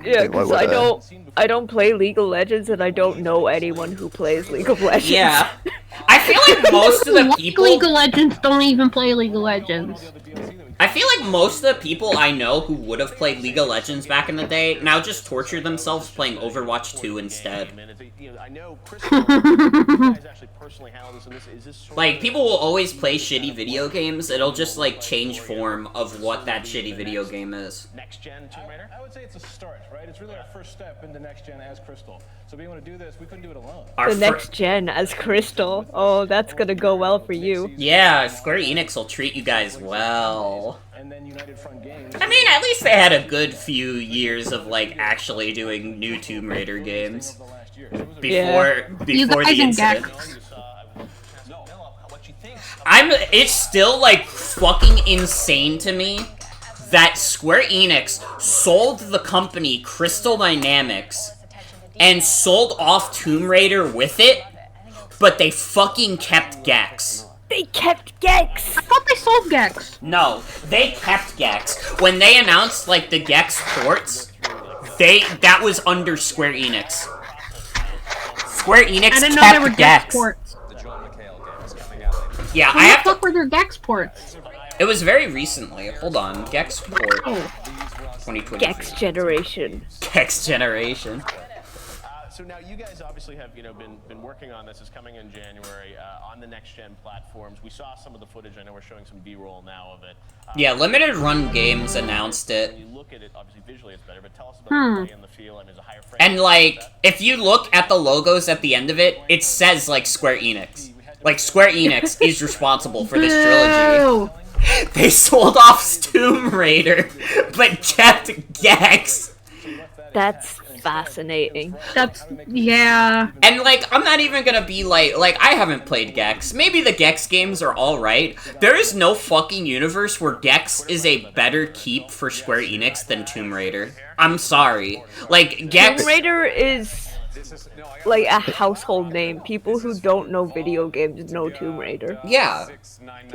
Yeah, why because would I don't play League of Legends and I don't know anyone who plays League of Legends. Yeah. I feel like most of the people... League of Legends don't even play League of Legends. I feel like most of the people I know who would have played League of Legends back in the day now just torture themselves playing Overwatch 2 instead. Like, people will always play shitty video games, it'll just, like, change form of what that shitty video game is. Next gen Tomb Raider? I would say it's a start, right? It's really our first step into next gen as Crystal. So being able to do this, we couldn't do it alone. Our The next gen as Crystal. Oh, that's gonna go well for you. Yeah, Square Enix will treat you guys well. And then United Front Games. I mean, at least they had a good few years of, like, actually doing new Tomb Raider games. Before You the guys and incident. Gex. It's still, like, fucking insane to me that Square Enix sold the company Crystal Dynamics and sold off Tomb Raider with it but they fucking kept Gex. They kept Gex! I thought they sold Gex. No, they kept Gex. When they announced, like, the Gex ports, that was under Square Enix. Square Enix I didn't know there were kept Gex Gex. ports. Yeah, When I the have to... fuck were there Gex ports? It was very recently. Hold on. Gex port. 2020. Gex generation. Gex generation. So now you guys obviously have been working on this. It's coming in January on the next gen platforms. We saw some of the footage. I know we're showing some B-roll now of it. Yeah, Limited Run Games announced it. When you look at it, obviously visually it's better. But tell us about the play and the feel. I mean, there's a higher frame. And like, if you look at the logos at the end of it, it says like Square Enix. Like Square Enix is responsible for this trilogy. They sold off Tomb Raider, but kept Gex. That's fascinating. Yeah. And like, I'm not even gonna be like I haven't played Gex. Maybe the Gex games are alright. There is no fucking universe where Gex is a better keep for Square Enix than Tomb Raider. I'm sorry. Like, Gex... Tomb Raider is like a household name. People who don't know video games know Tomb Raider. Yeah.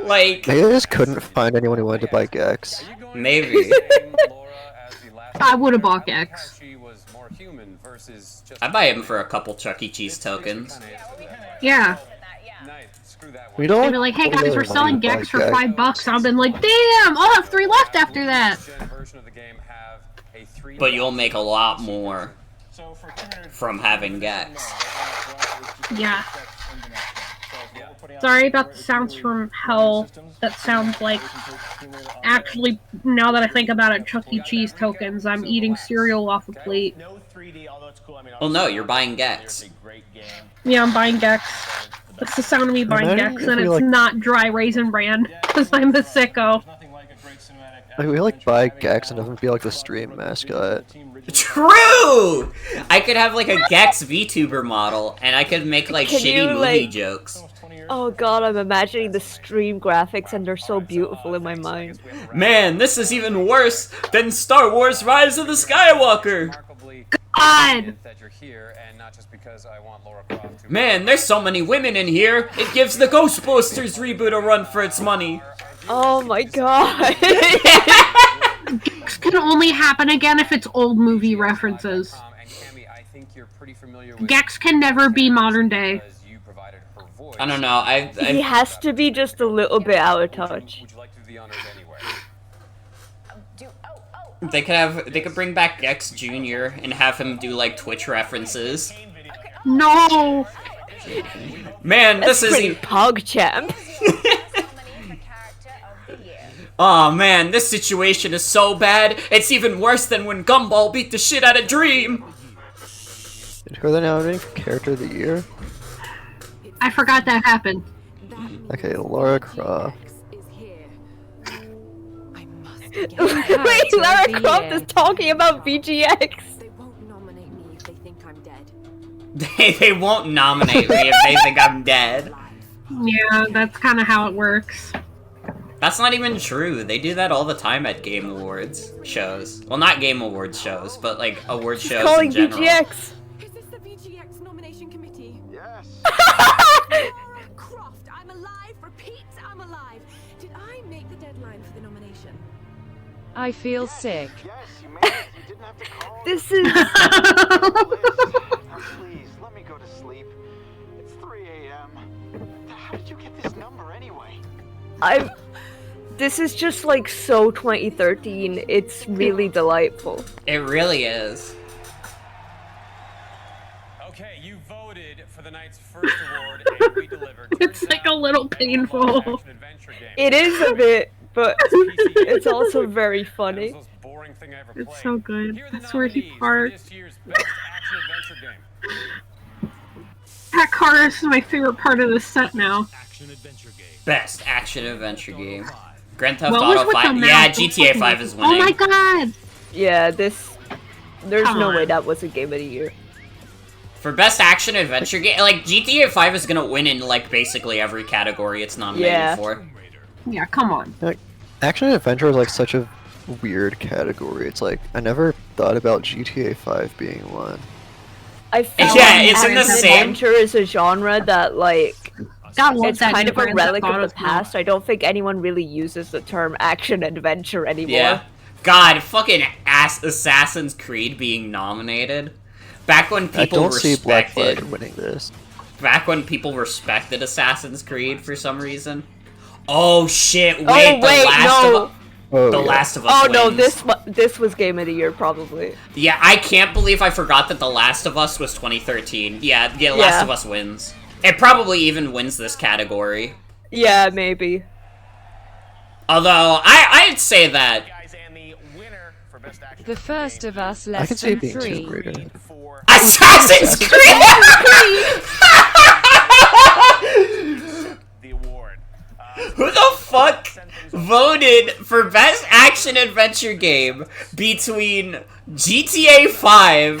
Like... Maybe they just couldn't find anyone who wanted to buy Gex. Maybe. I would have bought Gex. I buy him for a couple Chuck E. Cheese tokens. Yeah. We don't. They'd be like, hey guys, we're selling Gex for $5. I've been like, damn, I'll have 3 left after that. But you'll make a lot more from having Gex. Yeah. Sorry about the sounds from hell. That sounds like... Actually, now that I think about it, Chuck E. Cheese tokens. I'm eating cereal off a plate. Well, no, you're buying Gex. Yeah, I'm buying Gex. That's the sound of me buying Gex, and it's not dry Raisin Bran, because I'm the sicko. Like, we like buy Gex and doesn't feel like the stream mascot. True! I could have like a Gex VTuber model, and I could make like shitty movie jokes. Oh god, I'm imagining the stream graphics and they're so beautiful in my mind. Man, this is even worse than Star Wars Rise of the Skywalker! God! Man, there's so many women in here, it gives the Ghostbusters reboot a run for its money. Oh my god. Gex can only happen again if it's old movie references. Gex can never be modern day. I don't know, He has to be just a little bit out of touch. They could bring back Gex Jr. and have him do like Twitch references. No! Man, this is PogChamp. Aw man, this situation is so bad, it's even worse than when Gumball beat the shit out of Dream! Who are they nominating for Character of the Year? I forgot that happened. Okay, Lara Croft. Wait, Lara Croft is talking about VGX. They won't nominate me if they think I'm dead. Yeah, that's kind of how it works. That's not even true. They do that all the time at Game Awards shows. Well, not Game Awards shows, but like award shows calling in general. VGX. Is this the VGX nomination committee? Yes. Croft, I'm alive. Repeat, I'm alive. Did I make the deadline for the nomination? I feel sick. Yes, you made it. You didn't have to call. This is... Please, let me go to sleep. It's 3 a.m. How did you get this number anyway? This is just like so 2013. It's really delightful. It really is. Okay, you voted for the night's first award, and we delivered. It's like a little painful. It is a bit, but it's also very funny. It's so good. That's where he parks. That car is my favorite part of the set now. Best action adventure game. Grand Theft What was Auto with 5. the Yeah, mouth? GTA 5 is winning. Oh my god! Yeah, there's Come no on. way that was a game of the year. For best action adventure game, like GTA 5 is gonna win in like basically every category it's nominated for. Yeah, come on. Like, action and adventure is like such a weird category. It's like I never thought about GTA 5 being one. I feel Yeah, like it's in the action same- adventure is a genre that like God, love it's that kind new of a Grand Theft relic of Auto the past. I don't think anyone really uses the term action adventure anymore. Yeah. God, fucking Assassin's Creed being nominated. Back when I people don't see Black respected. Flag winning this. Back when people respected Assassin's Creed for some reason. Oh shit! Wait, Oh, wait, no. The Last of Us. Oh no, wins. this was game of the year probably. Yeah, I can't believe I forgot that The Last of Us was 2013. Yeah, Last Yeah. of Us wins. It probably even wins this category. Yeah, maybe. Although, I'd say that... The First of Us I less can see than it being 3. Tomb Raider. Assassin's Creed! Who the fuck voted for Best Action Adventure Game between GTA 5,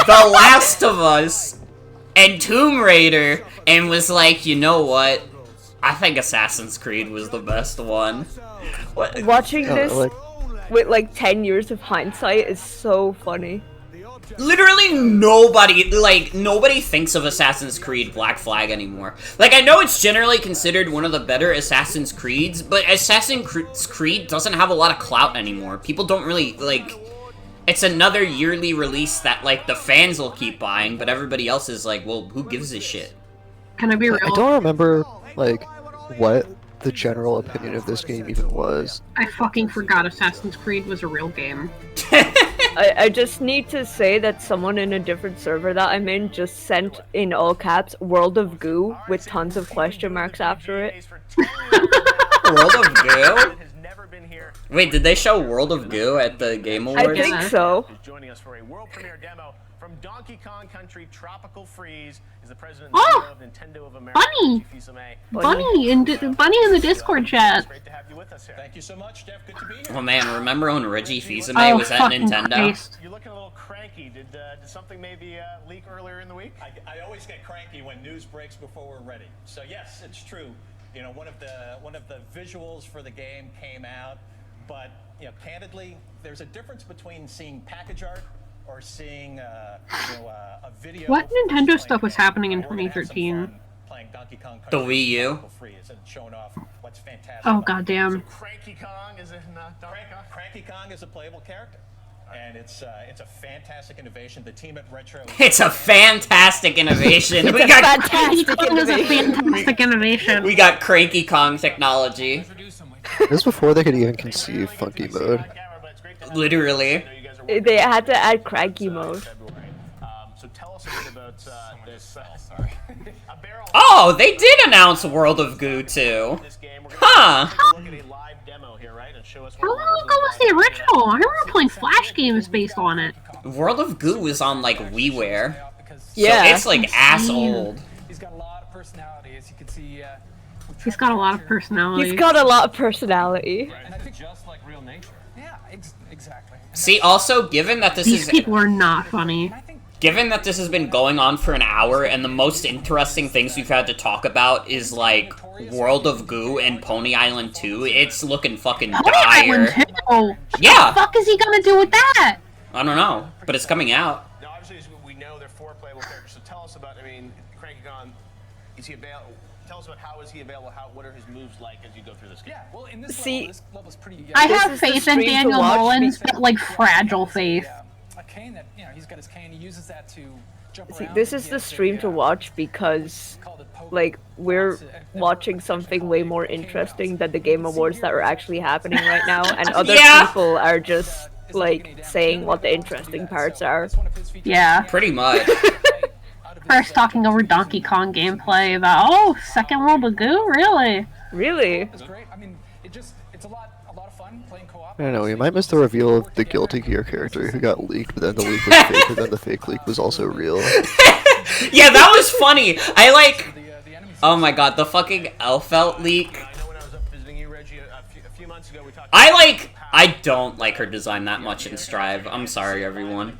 The Last of Us, and Tomb Raider, and was like, you know what? I think Assassin's Creed was the best one. What? Watching this like- with like 10 years of hindsight is so funny. Literally nobody thinks of Assassin's Creed Black Flag anymore. Like, I know it's generally considered one of the better Assassin's Creeds, but Assassin's Creed doesn't have a lot of clout anymore. People don't really, like... It's another yearly release that, like, the fans will keep buying, but everybody else is like, well, who gives a shit? Can I be real? I don't remember, like, what the general opinion of this game even was. I fucking forgot Assassin's Creed was a real game. I just need to say that someone in a different server that I'm in just sent in all caps World of Goo with tons of question marks after it. World of Goo? Wait, did they show World of Goo at the Game Awards? I think so. Joining us for a world premiere demo from Donkey Kong Country Tropical Freeze is the president Oh! of Nintendo of America. Bunny! Bunny in the Discord chat. Great to have you with us here. Thank you so much, Jeff. Good to be here. Oh man, remember when Reggie Fils-Aimé was at fucking Nintendo? Christ. You're looking a little cranky. Did something maybe leak earlier in the week? I always get cranky when news breaks before we're ready. So yes, it's true. You know, one of the visuals for the game came out, but you know, candidly, there's a difference between seeing package art or seeing a video. What Nintendo stuff was happening in 2013? Playing Donkey Kong The Wii U? Freeze and showing off what's fantastic. Oh goddamn. Cranky Kong is in Donkey Kong? Cranky Kong is a playable character. And it's a fantastic innovation. The team at Retro. It's a fantastic innovation. It's we a got fantastic Fantastic innovation. we got Cranky Kong technology. This was before they could even conceive Funky Mode. Literally. They had to add cranky mode. So tell us a bit about this. Sorry. A barrel. Oh, they did announce World of Goo too. Huh. Look at a live demo here, right? And show us How long ago was the original? I remember playing Flash games based on it. World of Goo was on like WiiWare. Yeah. So it's like ass old. He's got a lot of personality, as you can see. He's got a lot of personality. He's got a lot of personality. And I think just like real nature. Yeah, exactly. See, also, given that this These is people are not funny. given that this has been going on for an hour and the most interesting things we've had to talk about is like World of Goo and Pony Island 2, it's looking fucking Pony dire. Island 2? Yeah. What the fuck is he gonna do with that? I don't know, but it's coming out. Now, obviously, as we know there are 4 playable characters. So tell us about. I mean, Cranky Kong. Is he available? Tell us about how is he available? What are his moves like as you go through this game? Yeah, well, in this See, level, this level's pretty. I This have is the faith in stream to Daniel watch Mullins, because- but like fragile faith. A cane that he's got his cane. He uses that to jump See, around. this is the stream to watch because, like, we're watching something way more interesting than the Game Awards that are actually happening right now, and other Yeah. people are just, like, saying what the interesting parts are. Yeah. Pretty much. First talking over Donkey Kong gameplay about, oh, second World of Goo? Really? Really? It's great. I mean, it's a lot of fun playing co-op. I don't know, you might miss the reveal of the Guilty Gear character who got leaked, but then the leak was fake, but then the fake leak was also real. Yeah, that was funny. I like. Oh my god, the fucking Elfelt leak. I know when I was up visiting you, Reggie, a few months ago, we talked. I don't like her design that much in Strive. I'm sorry, everyone.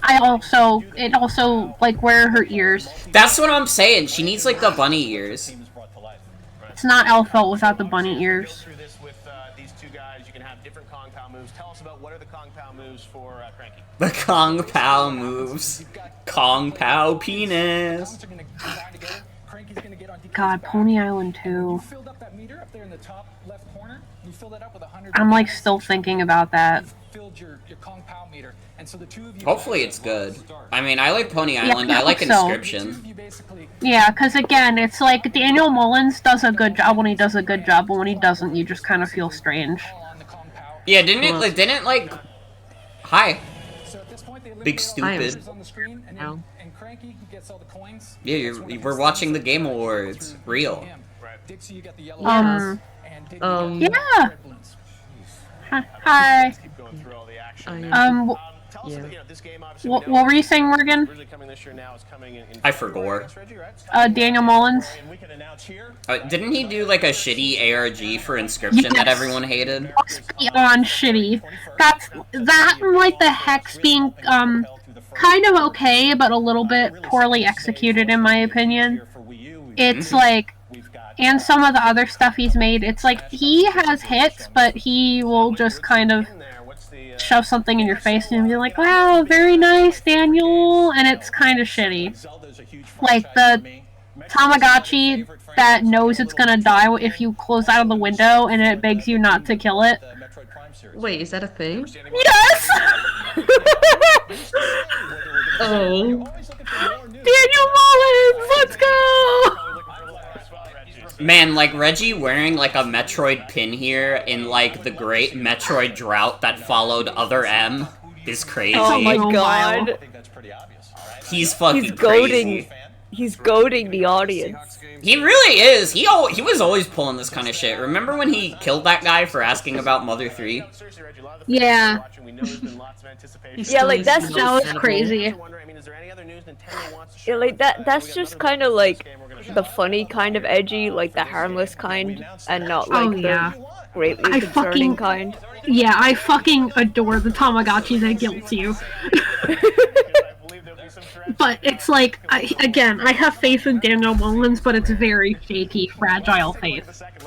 It also, like, where are her ears? That's what I'm saying. She needs like the bunny ears. It's not Elfelt without the bunny ears. Through this with these 2 guys, you can have different Kong Pao moves. Tell us about what are the Kong Pao moves for Cranky. The Kong Pao moves. Kong Pao penis. God, Pony Island 2. I'm like still thinking about that. Hopefully it's good. I mean, I like Pony Island. I like Inscription. Yeah, because again, it's like Daniel Mullins does a good job when he does a good job, but when he doesn't, you just kind of feel strange. Yeah, didn't like... Hi. Big stupid. Yeah, we're watching the Game Awards. Real. Yeah. Hi. What were you saying, Morgan? I forgot. Daniel Mullins. Didn't he do like a shitty ARG for Inscription that everyone hated? Beyond shitty. That and like the Hex being kind of okay, but a little bit poorly executed in my opinion. It's like, and some of the other stuff he's made, it's like he has hits, but he will just kind of shove something in your face and be like, wow, very nice, Daniel, and it's kind of shitty. Like the Tamagotchi that knows it's gonna die if you close out of the window and it begs you not to kill it. Wait, is that a thing? Yes! Oh. Daniel Mullins, let's go! Man, like, Reggie wearing, like, a Metroid pin here in, like, the great Metroid drought that followed Other M is crazy. Oh my god. He's fucking crazy. He's goading the audience. He really is. He was always pulling this kind of shit. Remember when he killed that guy for asking about Mother 3? Yeah. Yeah, like, that's just... That was crazy. Yeah, like, that's just kind of, like, the funny kind of edgy, like, the harmless kind, and not, like, the greatly concerning kind. Yeah, I fucking adore the Tamagotchi that guilt you. But it's like, again, I have faith in Daniel Mullins, but it's very shaky, fragile faith. On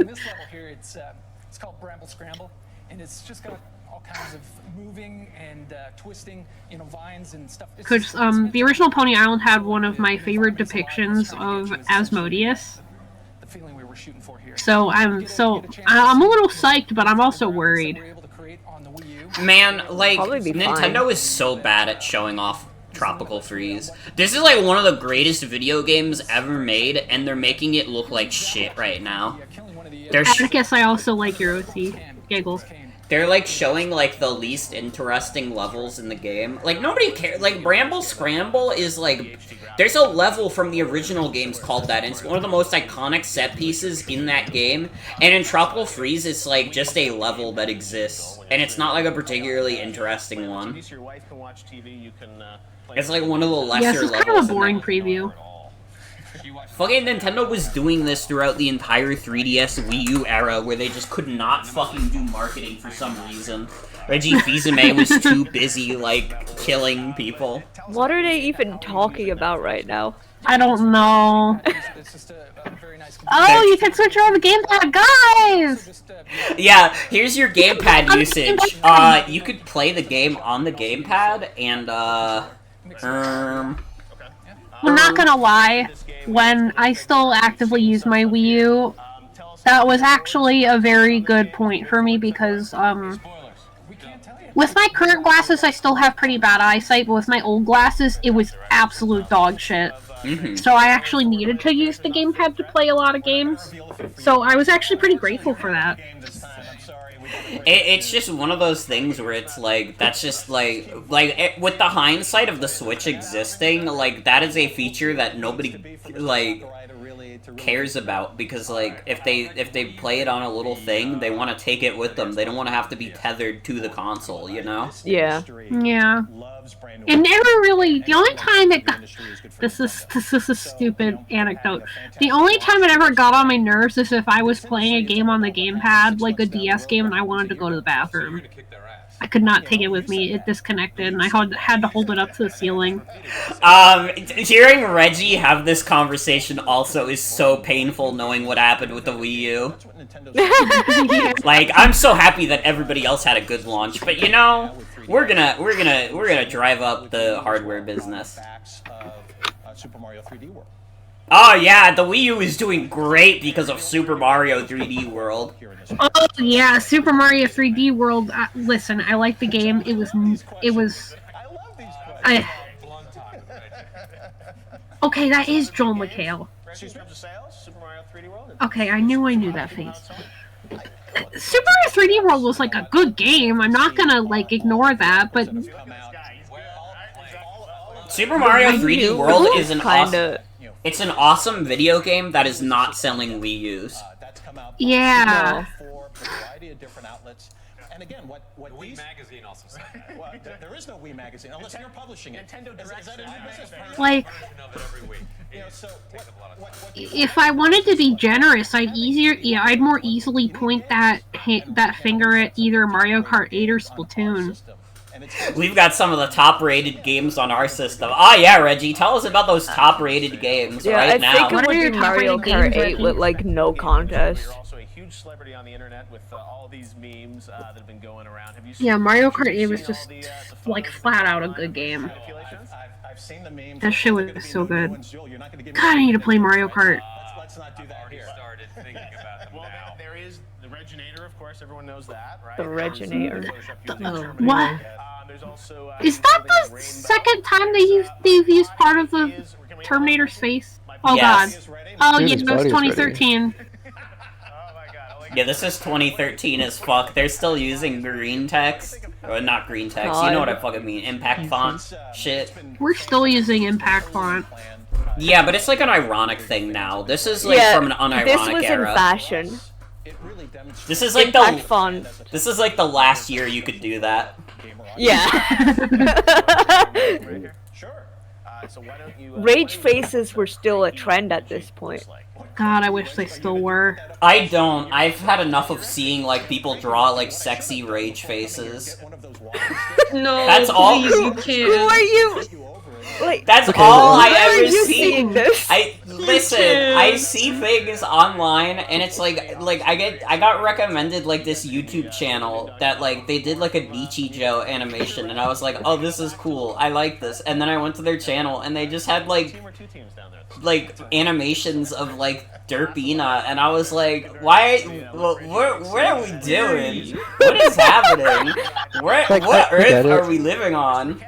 this level here, it's called Bramble Scramble, and it's just got all kinds of moving and twisting, vines and stuff. Because the original Pony Island had one of my favorite depictions of Asmodeus. So I'm a little psyched, but I'm also worried. Man, like, Nintendo is so bad at showing off Tropical Freeze. This is like one of the greatest video games ever made, and they're making it look like shit right now. I guess I also like Eurosi. Giggles. They're, like, showing, like, the least interesting levels in the game. Like, nobody cares. Like, Bramble Scramble is, like... There's a level from the original games called that, and it's one of the most iconic set pieces in that game. And in Tropical Freeze, it's, like, just a level that exists. And it's not, like, a particularly interesting one. It's, like, one of the lesser levels. Yes, it's kind of a boring preview. Fucking Nintendo was doing this throughout the entire 3DS Wii U era, where they just could not fucking do marketing for some reason. Reggie Fils-Aimé was too busy, like, killing people. What are they even talking about right now? I don't know. Oh, you can switch around the gamepad, guys! Yeah, here's your gamepad usage. You could play the game on the gamepad, and, I'm not gonna lie, when I still actively use my Wii U, that was actually a very good point for me because, with my current glasses I still have pretty bad eyesight, but with my old glasses, it was absolute dog shit. So I actually needed to use the gamepad to play a lot of games, so I was actually pretty grateful for that. It's just one of those things where it's like, that's just like with the hindsight of the Switch existing, like, that is a feature that nobody, like, cares about, because, like, if they play it on a little thing, they want to take it with them. They don't want to have to be tethered to the console, you know? Yeah. Yeah. It never really, the only time it got, this is a stupid anecdote. The only time it ever got on my nerves is if I was playing a game on the gamepad, like a DS game, and I wanted to go to the bathroom. I could not take it with me. It disconnected, and I had to hold it up to the ceiling. Hearing Reggie have this conversation also is so painful, knowing what happened with the Wii U. Like, I'm so happy that everybody else had a good launch, but you know, We're gonna drive up the hardware business. Super Mario 3D World. Oh yeah, the Wii U is doing great because of Super Mario 3D World. Oh yeah, Super Mario 3D World. Listen, I like the game. It was. Okay, that is Joel McHale. Okay, I knew that face. Super Mario 3D World was like a good game. I'm not gonna like ignore that, but Super Mario 3D World is an awesome. It's an awesome video game that is not selling Wii U's. Yeah. And again, what Wii Magazine also said. Well, there is no Wii Magazine unless you're publishing it. Nintendo Direct. Like, if I wanted to be generous, I'd more easily point that finger at either Mario Kart 8 or Splatoon. We've got some of the top-rated games on our system. Ah, yeah, Reggie, tell us about those top-rated games right now. I think it would be Mario Kart 8 with, like, no contest. You're also a huge celebrity on the internet with all these memes that have been going around. Have you Yeah, Mario Kart 8 was just, like, flat out a good game. I've seen the memes. That shit was so good. God, I need to play Mario Kart. Let's not do that here. Started thinking about them now. There is the Reginator, of course. Everyone knows that, right? The Reginator. What? Is that the second time they've used part of the Terminator's face? Oh Yes. god. Oh yeah, it was 2013. Yeah, this is 2013 as fuck. They're still using green text. Or not green text, you know what I fucking mean. Impact font shit. We're still using Impact font. Yeah, but it's like an ironic thing now. This is like from an unironic this was era. in fashion. This is like Impact font. This is like the last year you could do that. Yeah. Rage faces were still a trend at this point. God, I wish they still were. I don't. I've had enough of seeing like people draw like sexy rage faces. No, That's all. please, you can't. Who are you? Like, That's all I where are ever you see. seeing this? Listen. I see things online, and it's like I got recommended like this YouTube channel that like they did like a Nichijou animation, and I was like, oh, this is cool. I like this. And then I went to their channel, and they just had like animations of like Derpina, and I was like, why? What are we doing? What is happening? What earth are we living on?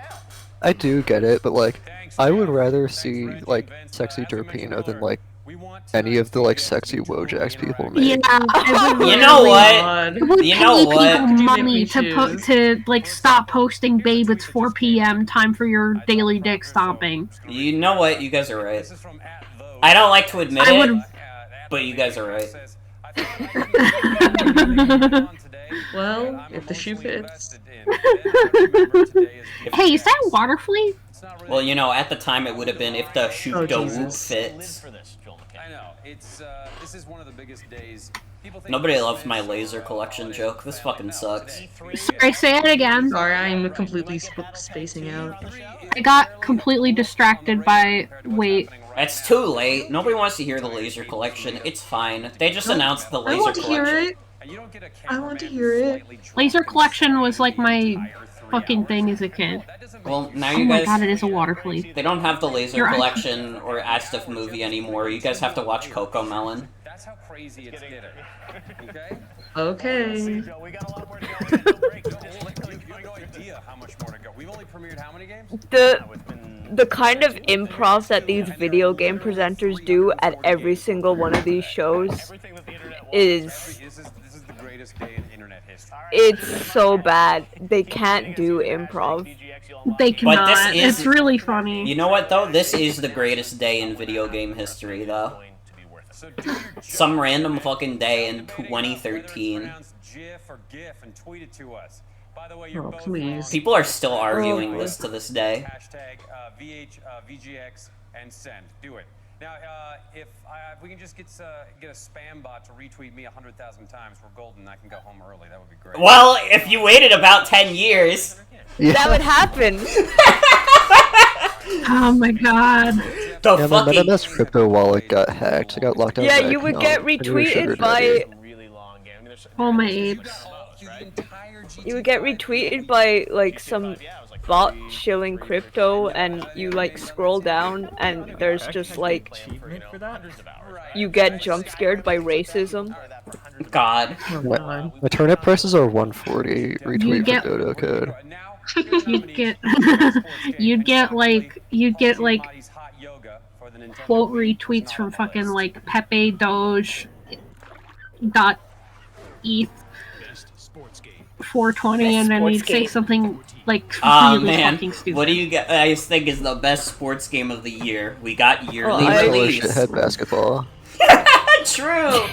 I do get it, but like, I would rather see like sexy Derpina than like any of the like sexy Wojaks people make. Yeah, I would You know really- what? It would You know pay what? people money to like stop posting, babe. It's 4 p.m. Time for your daily dick stomping. You know what? You guys are right. I don't like to admit it, but you guys are right. Well, if the shoe fits. Hey, is that water flea? Well, you know, at the time it would have been if the shoot don't fits. I know. This is one of the biggest days. Nobody loves my laser collection joke. This fucking sucks. Sorry, say it again. Sorry, I'm completely spacing out. I got completely distracted by. Wait. It's too late. Nobody wants to hear the laser collection. It's fine. They just announced the laser I want to collection. hear it. I want to hear it. Laser collection was like my fucking thing as a kid. Well, now Oh you my guys. god, it is a water flea. They don't have the laser You're right. collection or Astif movie anymore. You guys have to watch Coco Melon. That's how crazy it's getting. Okay? Okay. You have no idea how much more to go. We've only premiered how many games? The kind of improv that these video game presenters do at every single one of these shows is This is the greatest day in internet history. it's so bad. They can't do improv. They But cannot. this is. It's really funny. You know what though? This is the greatest day in video game history though. Some random fucking day in 2013. GIF or GIF and tweet it to us. By the way, Oh, please. People are still arguing this to this day. Hashtag VGX and send. Do it. Now, if we can just get a spam bot to retweet me 100,000 times, we're golden. I can go home early. That would be great. Well, if you waited about 10 years. That would happen. Oh my god. The Yeah, my MetaMask crypto wallet got hacked. It got locked out. Yeah, you would get retweeted by. Oh my apes. you would get retweeted by like some bot shilling crypto, and you like scroll down, and there's just like achievement for that. you get jump scared by racism. God. My turnip prices are 140. Retweet get- for Dodo code. you'd get like quote retweets from fucking like Pepe Doge .eth 420, and then you'd say something like really man, fucking stupid. what do you guys think is the best sports game of the year? We got yearly release. Shithead basketball. True.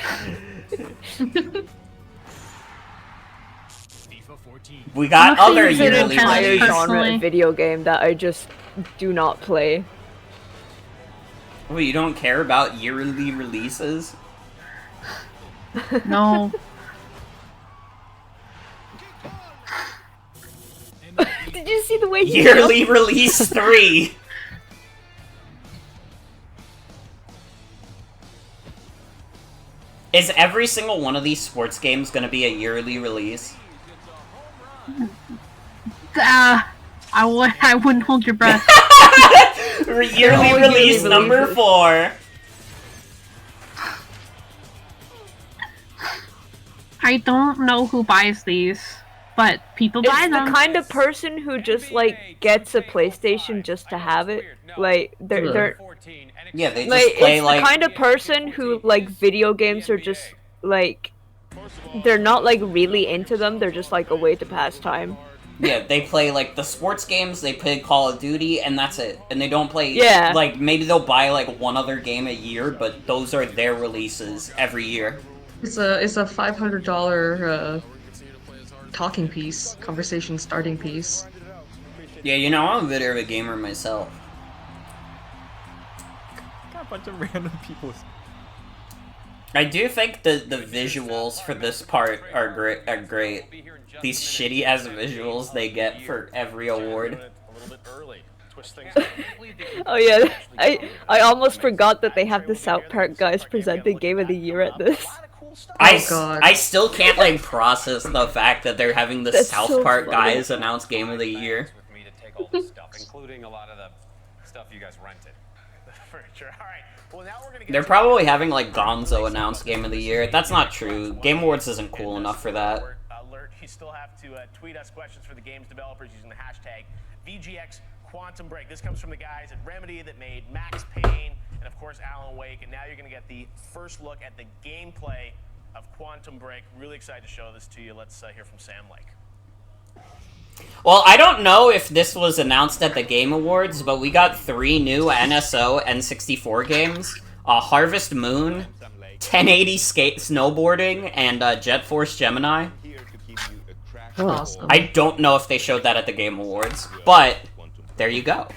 We got other It's an yearly entire release. genre of video game that I just do not play. Well, you don't care about yearly releases? No. Did you see the way he Yearly jumped? release 3. Is every single one of these sports games gonna be a yearly release? I wouldn't hold your breath. Yearly release number 4. I don't know who buys these, but people buy It's them. the kind of person who just like gets a PlayStation just to have it. Like they're Yeah, they just like play it's like... the kind of person who like video games are just like they're not like really into them. They're just like a way to pass time. Yeah, they play like the sports games, they play Call of Duty, and that's it. And they don't play, Yeah. like, maybe they'll buy like one other game a year, but those are their releases every year. It's a $500 talking piece, conversation starting piece. Yeah, you know, I'm a bit of a gamer myself. Got a bunch of random people. I do think the visuals for this part are great. These shitty ass visuals they get for every award. Oh yeah, I almost forgot that they have the South Park guys presenting Game of the Year at this. I still can't like process the fact that they're having the That's South so Park funny. guys announce Game of the Year. Including a lot of the stuff you guys rented. For sure. All right. Well, now we're gonna get They're probably having like Gonzo announce Game of the Year. That's not true. Game Awards isn't cool enough for that. Alert. You still have to tweet us questions for the game's developers using the hashtag VGX Quantum Break. This comes from the guys at Remedy that made Max Payne and of course Alan Wake, and now you're gonna get the first look at the gameplay of Quantum Break. Really excited to show this to you. Let's hear from Sam Lake. Well, I don't know if this was announced at the Game Awards, but we got 3 new NSO N64 games. Harvest Moon, 1080 Snowboarding, and Jet Force Gemini. Awesome. I don't know if they showed that at the Game Awards, but there you go.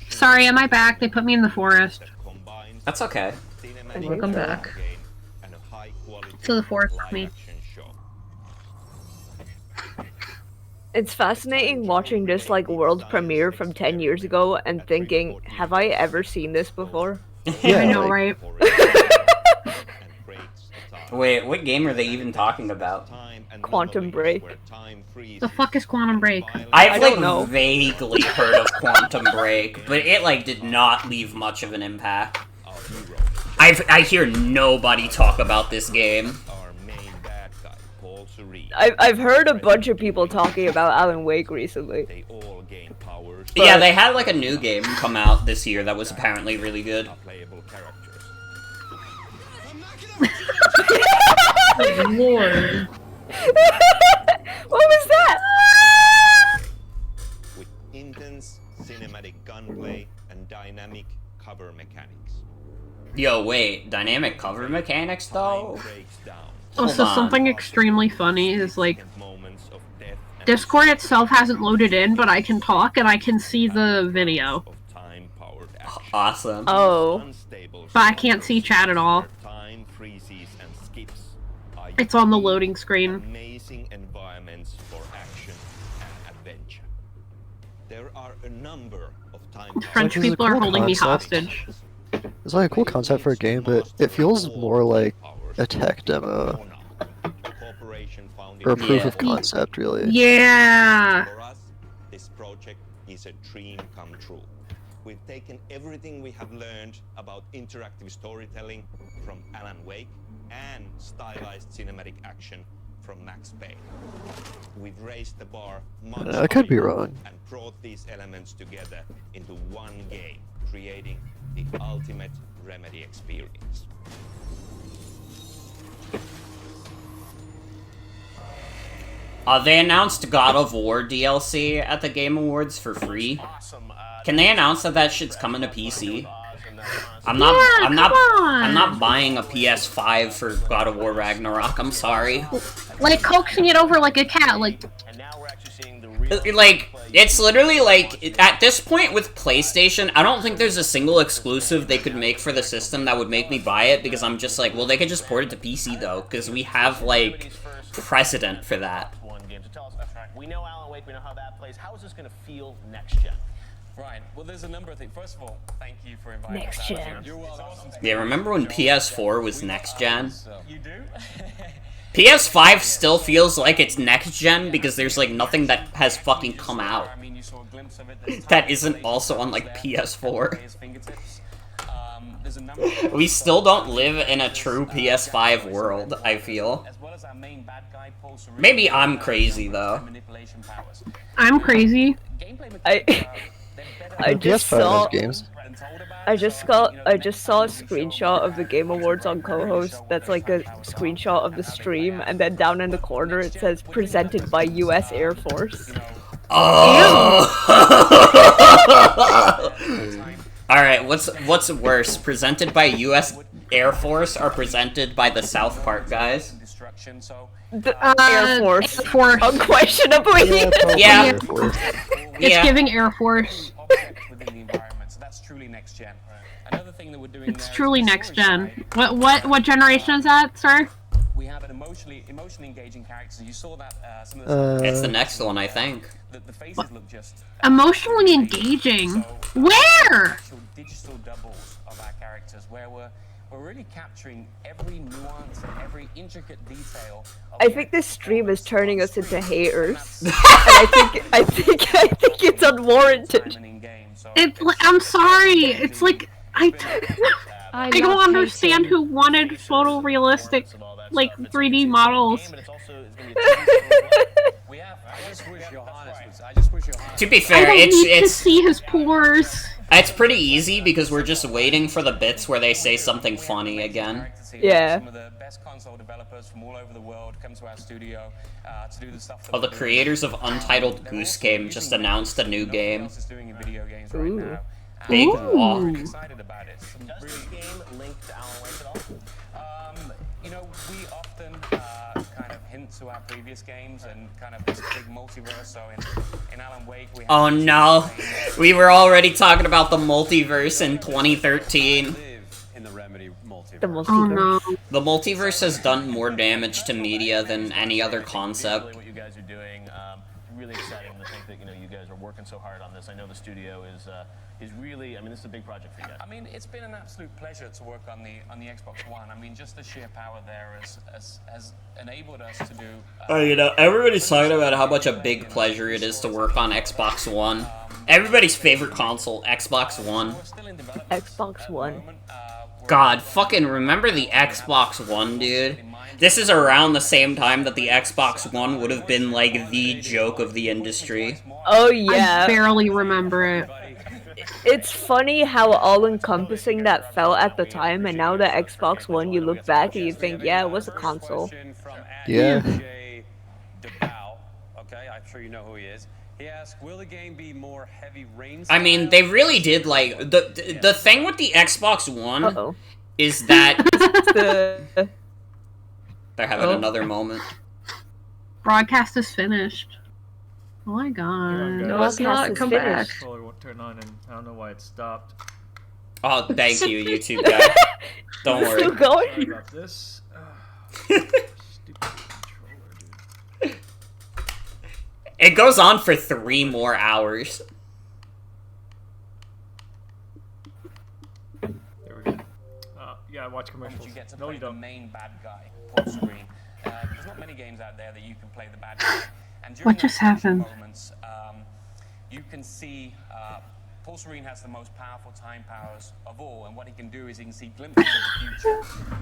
Sorry, am I back? They put me in the forest. That's okay. Welcome back. To the forest with me. It's fascinating watching this like world premiere from 10 years ago and thinking, have I ever seen this before? Yeah, I know, right? Wait, what game are they even talking about? Quantum Break. The fuck is Quantum Break? I've don't like know. vaguely heard of Quantum Break, but it like did not leave much of an impact. I hear nobody talk about this game. I've heard a bunch of people talking about Alan Wake recently. Yeah, they had like a new game come out this year that was apparently really good. Good lord. What was that? With intense cinematic gunplay and dynamic cover mechanics. Yo, wait, dynamic cover mechanics though? Also, something extremely funny is like Discord itself hasn't loaded in, but I can talk and I can see the video. Awesome. Oh. But I can't see chat at all. It's on the loading screen. Amazing environments for action and adventure. There are a number of time. French Which is a people are cool holding me concept. hostage. It's like a cool concept for a game, but it feels more like a tech demo. innovation found Or a in proof of football. concept, really. Yeah. For us, this project is a dream come true. We've taken everything we have learned about interactive storytelling from Alan Wake and stylized cinematic action from Max Payne. We've raised the bar much I could be higher wrong. and brought these elements together into one game, creating the ultimate Remedy experience. They announced God of War DLC at the Game Awards for free. Can they announce that that shit's coming to PC? I'm not buying a PS5 for God of War Ragnarok. I'm sorry. Like coaxing it over like a cat, like. Like, it's literally like, at this point with PlayStation, I don't think there's a single exclusive they could make for the system that would make me buy it, because I'm just like, well, they could just port it to PC though, because we have, like, precedent for that. We know Alan Wake, we know how that plays. How is this going to feel next gen? Right. Well, there's a number of things. First of all, thank you for inviting Next us out gen. here. You're welcome. Yeah, remember when PS4 was next gen? You do? PS5 still feels like it's next gen because there's like nothing that has fucking come out that isn't also on like PS4. We still don't live in a true PS5 world, I feel. Maybe I'm crazy though. I'm crazy. I just saw games. I just saw a screenshot of the Game Awards on co-host. That's like a screenshot of the stream, and then down in the corner it says presented by U.S. Air Force. Oh. All right, what's worse, presented by U.S. Air Force or presented by the South Park guys? Air Force. Air Force. Unquestionably. Yeah. It's giving Air Force. So that's truly next gen. Another thing that we're doing It's truly next gen. What generation is that, sir? We have an emotionally engaging characters. You saw that some of the It's the next one, I think. The faces look just Emotionally engaging? Where? actual digital doubles of our characters, where we're really capturing every nuance and every intricate detail. I think this stream is turning us into haters, and I think it's unwarranted. I'm sorry. It's like I don't understand who wanted photorealistic, like 3D models. To be fair, I don't need to it's see his pores. it's pretty easy because we're just waiting for the bits where they say something funny again. Yeah. Some of the best console developers from all over the world come to our studio to do the stuff that Oh, the creators of Untitled Goose Game just announced a new game. Ooh. Big walk. I'm excited about it. Some Does this game link to Alan Wake at all? You know, we often kind of hint to our previous games and kind of this big multiverse. So in Alan Wake, we have Oh no, we were already talking about the multiverse in 2013. in the Remedy multiverse. The multiverse. Oh no. The multiverse has done more damage to media than any other concept. Really what you guys are doing, really exciting to think that you guys are working so hard on this. I know the studio is really, I mean, this is a big project for you guys. I mean, it's been an absolute pleasure to work on the Xbox One. I mean, just the sheer power there has enabled us to do. Oh, you know, everybody's talking about how much a big pleasure it is to work on Xbox One. Everybody's favorite console, Xbox One. Xbox One. God, fucking remember the Xbox One, dude? This is around the same time that the Xbox One would have been, like, the joke of the industry. Oh yeah. I barely remember it. It's funny how all-encompassing that felt at the time, and now the Xbox One, you look back and you think, yeah, it was a console. Yeah. Okay, I'm sure you know who he is. He asked, will the game be more heavy rain I mean, they really did, like, the thing with the Xbox One is that they're having another moment. Broadcast is finished. Oh my god. No, it's not. Come back. Controller won't turn on, and I don't know why it stopped. Oh, thank you, YouTube guy. Don't worry. Still going? Sorry about this. Stupid controller, dude. It goes on for 3 more hours. There we go. Yeah, watch commercials. You get to No, play you the don't. main bad guy, full screen. there's not many games out there that you can play the bad guy. And during What just happened? moments, you can see Paul Serene has the most powerful time powers of all, and what he can do is he can see glimpses of the future.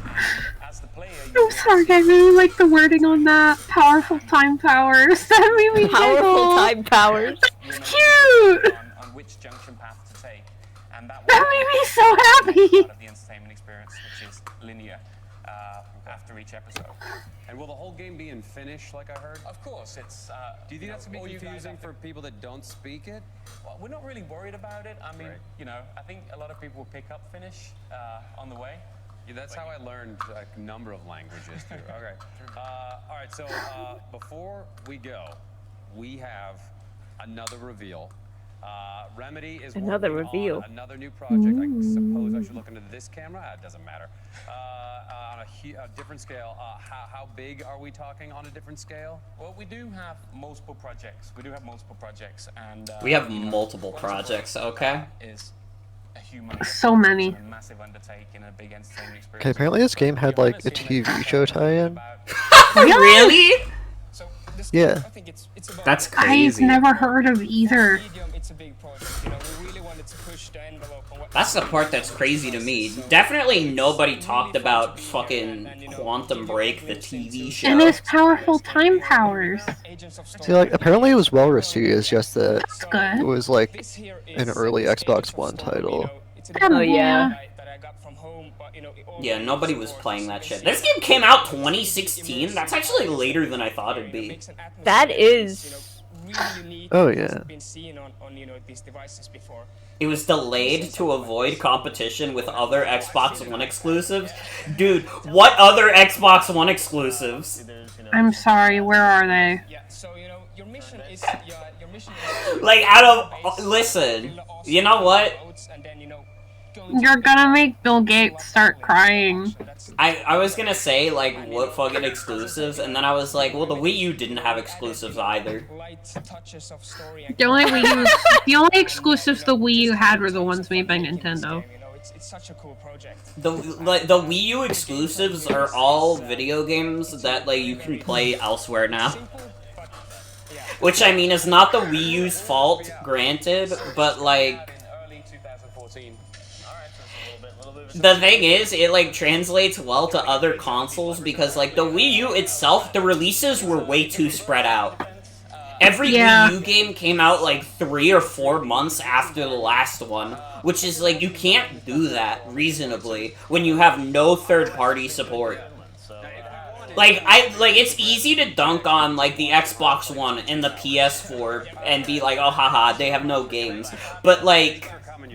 And as the player, I'm sorry, I really like the wording on that. Powerful time powers. That made me Powerful giggle. time powers. It's cute. on which junction path to take, and that made me so happy. Part of the entertainment experience, which is linear after each episode. And will the whole game be in Finnish, like I heard? Of course, it's. Do you think that's gonna be confusing for people that don't speak it? Well, we're not really worried about it. I mean, you know, I think a lot of people will pick up Finnish on the way. Yeah, that's how I learned a number of languages too. Okay. All right. So before we go, we have another reveal. Remedy is Another working reveal. on another new project. I suppose I should look into this camera. It doesn't matter. On a different scale. How big are we talking on a different scale? Well, we do have multiple projects. And We have multiple projects, okay? Is a humongous, So many. massive undertaking, a big entertainment experience. Okay, apparently this game had like a TV show tie-in. Really? Yeah. That's I've crazy. never heard of either. That's the part that's crazy to me. Definitely nobody talked about fucking Quantum Break, the TV show. And his powerful time powers. See, like, apparently it was well received, it's just that good. it was like an early Xbox One title. Oh yeah. Yeah, nobody was playing that shit. This game came out 2016? That's actually later than I thought it'd be. That is. Oh yeah. It was delayed to avoid competition with other Xbox One exclusives. Dude, what other Xbox One exclusives? I'm sorry, where are they? Like, out of... Listen, you know what? You're gonna make Bill Gates start crying. I was gonna say, like, what fucking exclusives, and then I was like, well, the Wii U didn't have exclusives either. The only exclusives the Wii U had were the ones made by Nintendo. The Wii U exclusives are all video games that, like, you can play elsewhere now. Which, I mean, is not the Wii U's fault, granted, but, like... The thing is, it, like, translates well to other consoles because, like, the Wii U itself, the releases were way too spread out. Every Wii U game came out, like, 3 or 4 months after the last one, which is, like, you can't do that reasonably when you have no third-party support. Like, it's easy to dunk on, like, the Xbox One and the PS4 and be like, oh, haha, they have no games. But, like...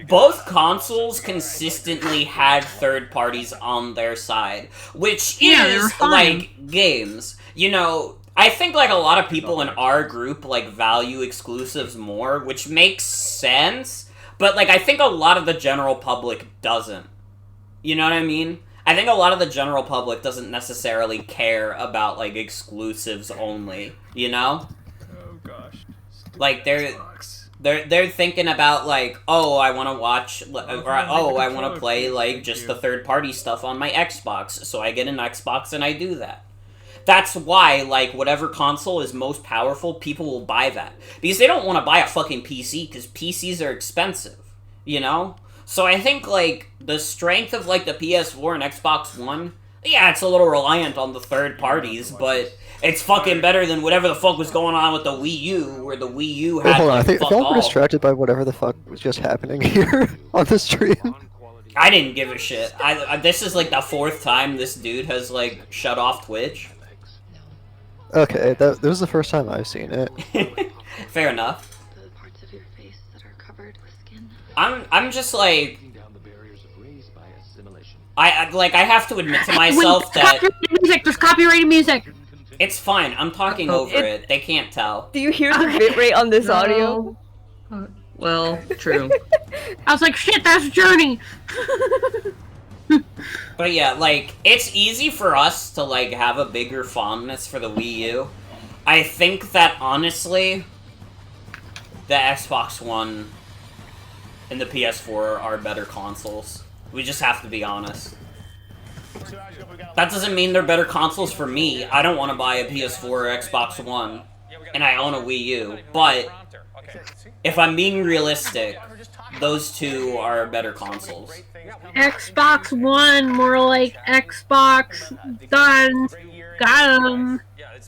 Both consoles consistently had third parties on their side, which is, like, games. You know, I think, like, a lot of people in our group, like, value exclusives more, which makes sense, but, like, I think a lot of the general public doesn't. You know what I mean? I think a lot of the general public doesn't necessarily care about, like, exclusives only, you know? Oh gosh. Like, they're thinking about, like, oh, I want to watch, or, oh, I want to play, like, just the third-party stuff on my Xbox, so I get an Xbox and I do that. That's why, like, whatever console is most powerful, people will buy that. Because they don't want to buy a fucking PC, because PCs are expensive, you know? So I think, like, the strength of, like, the PS4 and Xbox One, yeah, it's a little reliant on the third parties, but... It's fucking better than whatever the fuck was going on with the Wii U, where the Wii U had, Hold on, like, I think fuck we're all. distracted by whatever the fuck was just happening here on the stream. I didn't give a shit. This is, like, the 4th time this dude has, like, shut off Twitch. Okay, that was the first time I've seen it. Fair enough. I'm just, like... I have to admit to myself that... There's copyrighted music! It's fine, I'm talking over it. They can't tell. Do you hear the bitrate on this audio? Well, true. I was like, shit, that's Journey! But yeah, like, it's easy for us to, like, have a bigger fondness for the Wii U. I think that, honestly, the Xbox One and the PS4 are better consoles. We just have to be honest. That doesn't mean they're better consoles for me. I don't want to buy a PS4 or Xbox One, and I own a Wii U. But if I'm being realistic, those two are better consoles. Xbox One, more like Xbox done. Got 'em.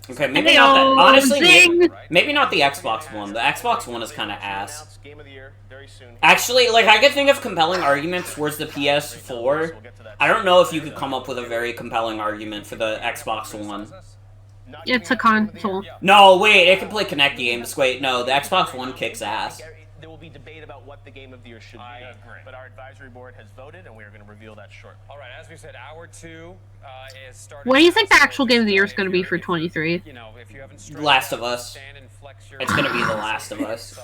Okay, maybe not that. Honestly, maybe not the Xbox One. The Xbox One is kind of ass. Actually, like, I could think of compelling arguments towards the PS4. I don't know if you could come up with a very compelling argument for the Xbox One. It's a console. No, wait, it can play Kinect games. Wait, no, the Xbox One kicks ass. There will be debate about what the game of the year should be. I agree. But our advisory board has voted, and we are going to reveal that shortly. All right, as we said, hour 2 is starting. What do you think the actual game of the year is going to be for 23? You know, if you haven't Last of Us. It's gonna be The Last of Us.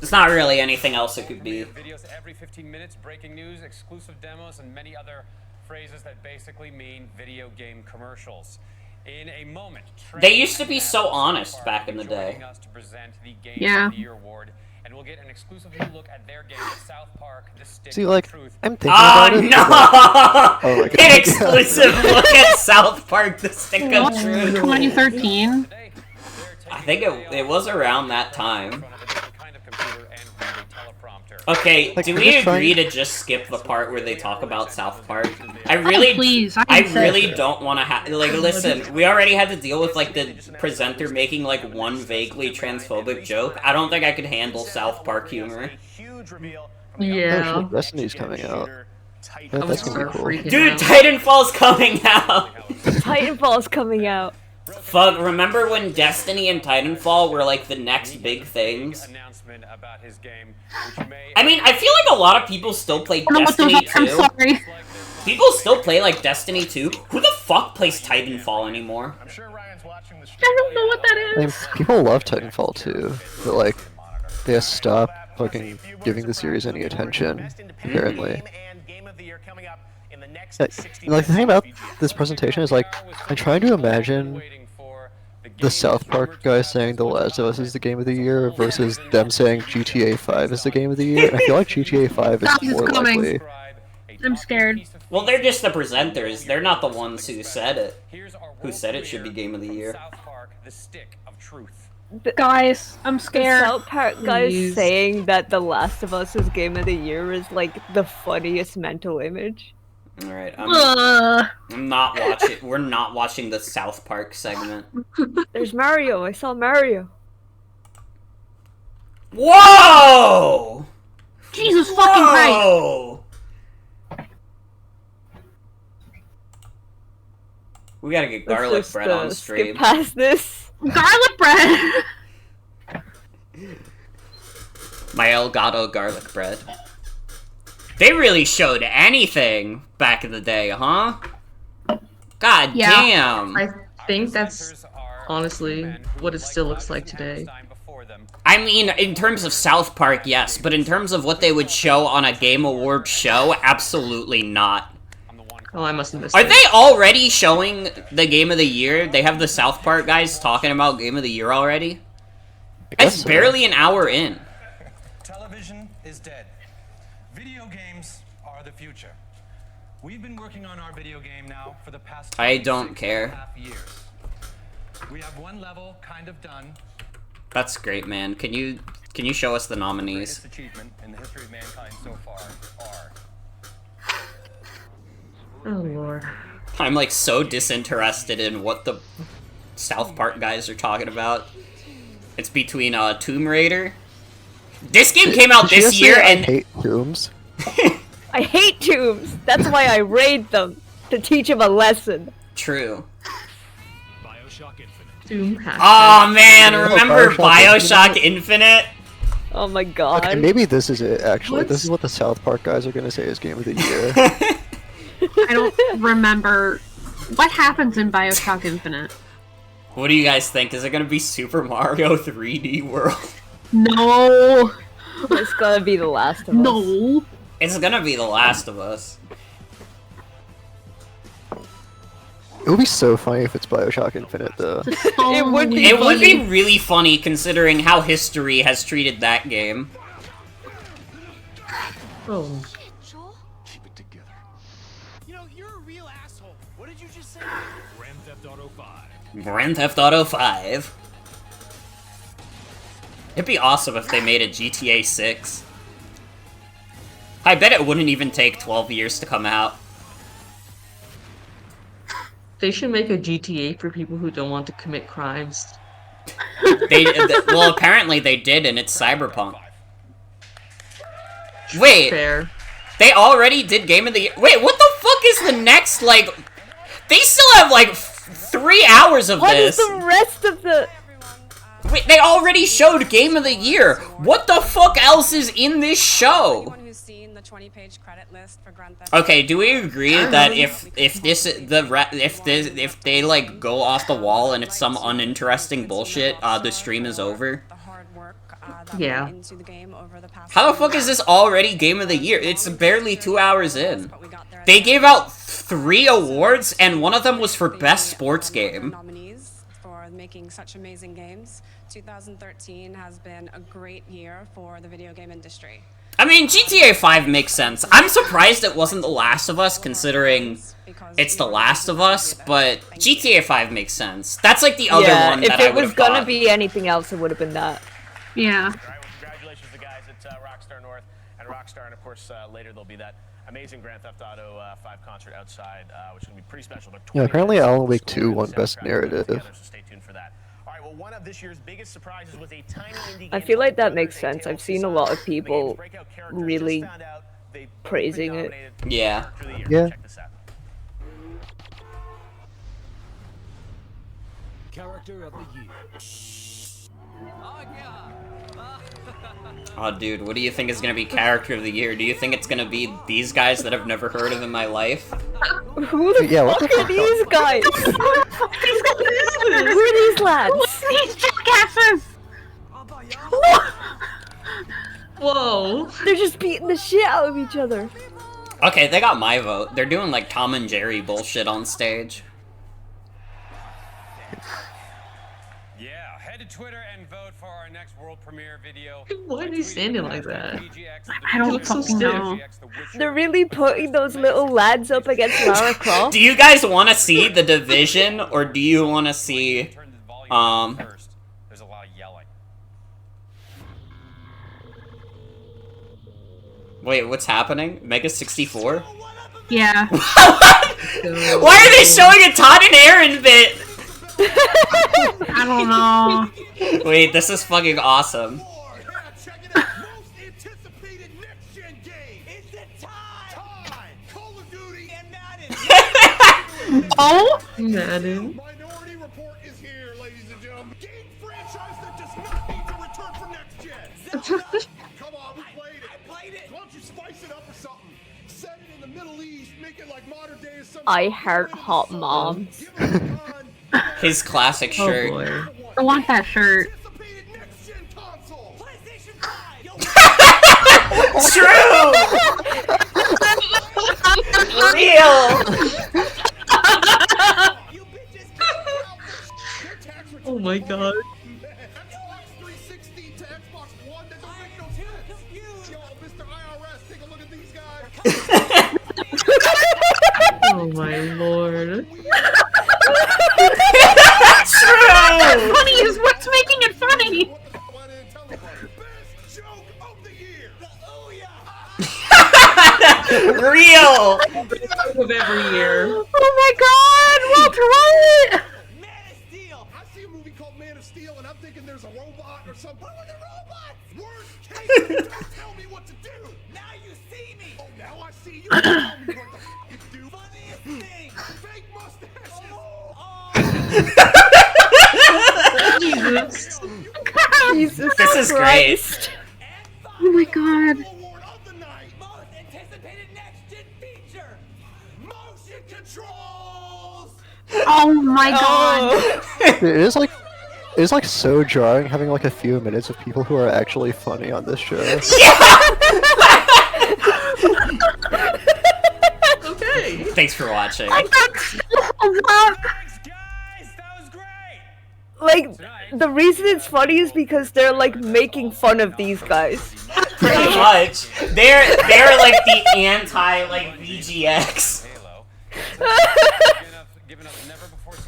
It's not really anything else it could be. Videos every 15 minutes, breaking news, exclusive demos, and many other phrases that basically mean video game commercials. In a moment, they used to be so honest back in the day. Yeah. And we'll get an exclusive look at their game, South Park, The Stick See, like, of Truth. I'm thinking about it. No! Oh my God. An exclusive look at South Park, The Stick of Truth. 2013. I think it was around that time. Okay, do we agree to just skip the part where they talk about South Park? I really, I really don't want to have, like, listen, we already had to deal with, like, the presenter making, like, one vaguely transphobic joke. I don't think I could handle South Park humor. Yeah. Oh, shit, Destiny's coming out. Yeah, that's gonna be cool. Dude, Titanfall's coming out! Titanfall's coming out. Fuck, remember when Destiny and Titanfall were, like, the next big things? I mean, I feel like a lot of people still play Destiny 2. I'm sorry. People still play, like, Destiny 2. Who the fuck plays Titanfall anymore? I don't know what that is. I mean, people love Titanfall too, but like, they have stopped fucking giving the series any attention, apparently. Like, the thing about this presentation is, like, I'm trying to imagine the South Park guys saying The Last of Us is the game of the year versus them saying GTA 5 is the game of the year. And I feel like GTA 5 is more likely. I'm scared. Well, they're just the presenters. They're not the ones who said it. Who said it should be game of the year. Guys, I'm scared. The South Park guys saying that The Last of Us is game of the year is like the funniest mental image. Alright, I'm not watching. We're not watching the South Park segment. There's Mario. I saw Mario. Whoa! Jesus fucking Christ! We gotta get garlic bread on stream. Skip past this. Garlic bread. My Elgato garlic bread. They really showed anything back in the day, huh? God damn! I think that's honestly what it still looks like today. I mean, in terms of South Park, yes, but in terms of what they would show on a Game Awards show, absolutely not. Oh, I must have missed Are it. they already showing the Game of the Year? They have the South Park guys talking about Game of the Year already? It's barely an hour in. Television is dead. Video games are the future. We've been working on our video game now for the past I don't care. 2.5 years. We have one level kind of done. That's great, man. Can you show us the nominees? The greatest achievement in the history of mankind so far are. Oh lord. I'm like so disinterested in what the South Park guys are talking about. It's between Tomb Raider. This game came out this year and I hate Tombs. I hate tombs. That's why I raid them to teach them a lesson. True. Doom Oh man, remember Bioshock Infinite? Oh my god. Okay, maybe this is it, actually. This is what the South Park guys are gonna say is game of the year. I don't remember. What happens in Bioshock Infinite? What do you guys think? Is it gonna be Super Mario 3D World? No. It's gonna be The Last of Us. No. It's gonna be The Last of Us. It would be so funny if it's Bioshock Infinite, though. It would be. It would be really funny considering how history has treated that game. Oh. Grand Theft Auto 5. It'd be awesome if they made a GTA 6. I bet it wouldn't even take 12 years to come out. They should make a GTA for people who don't want to commit crimes. Well, apparently they did, and it's Cyberpunk. Wait, Fair. They already did Game of the Year? Wait, what the fuck is the next, like... They still have, like, 3 hours of What this! is the rest of the... Wait, they already showed Game of the Year! What the fuck else is in this show? Okay, do we agree that if they like go off the wall and it's some uninteresting bullshit, the stream is over? Yeah. How the fuck is this already Game of the Year? It's barely 2 hours in. They gave out 3 awards, and one of them was for Best Sports Game. For making such amazing games. 2013 has been a great year for the video game industry. I mean, GTA 5 makes sense. I'm surprised it wasn't The Last of Us, considering it's The Last of Us, but GTA 5 makes sense. That's like the other one that I would have if it was gonna be anything else, it would have been that. Yeah. All right, well, congratulations to the guys at Rockstar North and Rockstar, and of course later there'll be that amazing Grand Theft Auto 5 concert outside, which is going to be pretty special. Yeah, apparently Alan Wake 2 won Best Narrative. So stay tuned for that. All right, well, one of this year's biggest surprises was a tiny indie I game feel like that called makes sense. I've seen a lot of people really praising it. Yeah. Yeah. Check this out. Character of the year. Oh, dude, what do you think is gonna be Character of the Year? Do you think it's gonna be these guys that I've never heard of in my life? Who the fuck are these guys? Who are these lads? These jackasses! Whoa. They're just beating the shit out of each other. Okay, they got my vote. They're doing like Tom and Jerry bullshit on stage. Yeah, head to Twitter and vote for our next world premiere video. Why are they standing like that? I don't fucking know. They're really putting those little lads up against Lara Croft. Do you guys want to see The Division, or do you want to see, There's a lot of yelling. Wait, what's happening? Mega 64? Yeah. Why are they showing a Todd and Aaron bit? I don't know. Wait, this is fucking awesome. Oh? Madden. Minority Report is here, ladies and gentlemen. Game franchise that does not need to return for next gen. Come on, we played it. I played it. Why don't you spice it up or something? Set it in the Middle East, make it like modern day or something. I heart hot moms. His classic Oh shirt. boy. I want that shirt. True! Real! Oh my god. Oh my lord. True! Funny is what's making it funny. Real! Of every year. Oh my god, Walter White! Man of Steel. I see a movie called Man of Steel, and I'm thinking there's a robot or something. What are the robots? Worst case, don't tell me what to do. Now you see me. Oh, now I see you. Tell me what to do. Funniest thing. Fake mustaches. Jesus. Jesus This is Christ. Oh my god. Oh my god. It is like so jarring having like a few minutes of people who are actually funny on this show. Okay. Thanks for watching. Like, the reason it's funny is because they're like making fun of these guys. Pretty much. They're like the anti like VGX.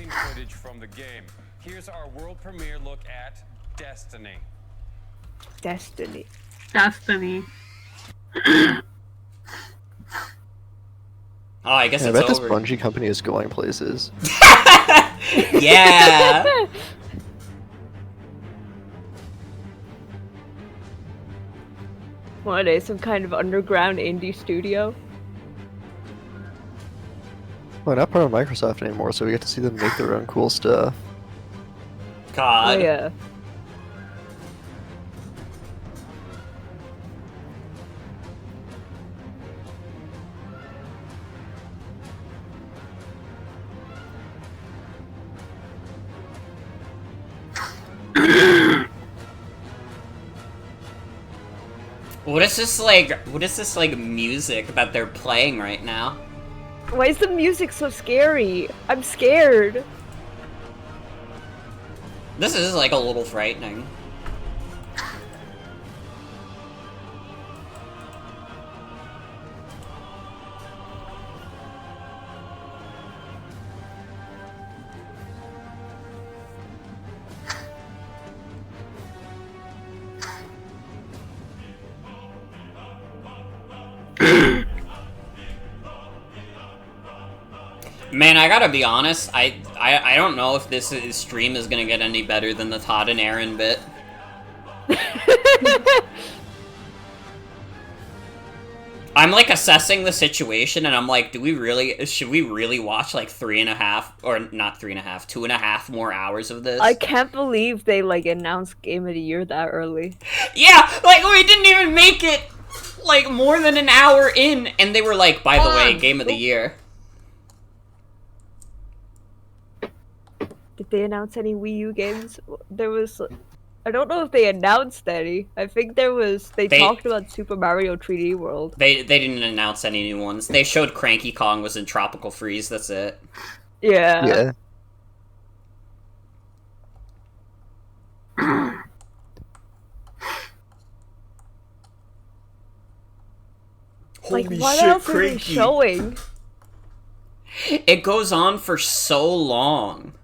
seen footage from the game. Here's our world premiere look at Destiny. Destiny. Destiny. Oh, I guess I it's bet over. this Bungie company is going places. Yeah. What are they, some kind of underground indie studio? Well, not part of Microsoft anymore, so we get to see them make their own cool stuff. God. Oh, yeah. What is this like music that they're playing right now? Why is the music so scary? I'm scared. This is like a little frightening. Man, I gotta be honest, I don't know if this stream is gonna get any better than the Todd and Aaron bit. I'm like assessing the situation and I'm like, should we really watch like 3.5, or not 3.5, 2.5 more hours of this? I can't believe they like announced Game of the Year that early. Yeah, like we didn't even make it like more than an hour in and they were like, by the way, Game of the Year. Did they announce any Wii U games? There was... I don't know if they announced any. I think there was... They talked about Super Mario 3D World. They didn't announce any new ones. They showed Cranky Kong was in Tropical Freeze, that's it. Yeah. Holy like, what shit, else are they Cranky. showing? It goes on for so long.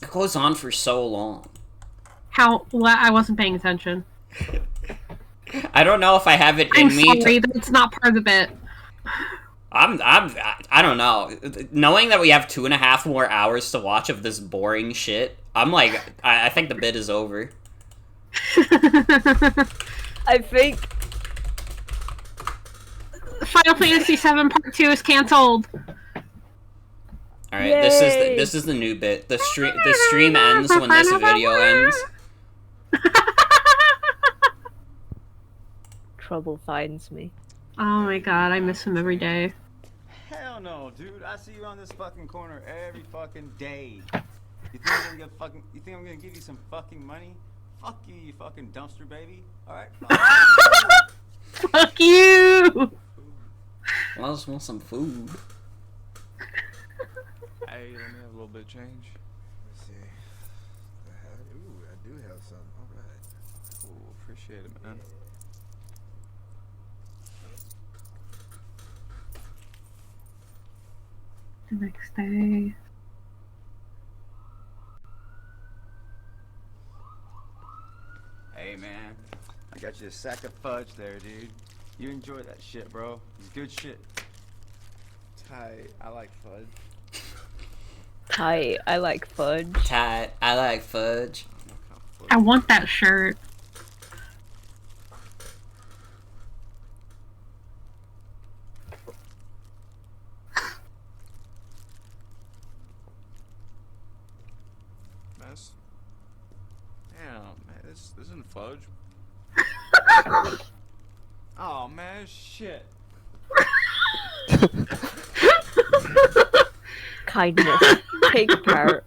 It goes on for so long. How? What? I wasn't paying attention. I don't know if I have it in I'm me. sorry, that's not part of the bit. I don't know. Knowing that we have 2.5 more hours to watch of this boring shit, I'm like, I think the bit is over. I think Final Fantasy VII Part 2 is cancelled. All right, this is the new bit. The stream ends when this video ends. Trouble finds me. Oh my god, I miss him every day. Hell no, dude. I see you on this fucking corner every fucking day. You think I'm gonna give you some fucking money? Fuck you, you fucking dumpster baby. Alright? Fuck you! Well, I just want some food. Hey, let me have a little bit of change. Let's see. Ooh, I do have some. Alright. Cool, appreciate it, man. The next day. Hey man, I got you a sack of fudge there, dude. You enjoy that shit, bro. It's good shit. Tight. I like fudge. Tight. I like fudge. Tight. I like fudge. I want that shirt. Damn, man, this isn't fudge. Oh man, shit. Kindness. Take part.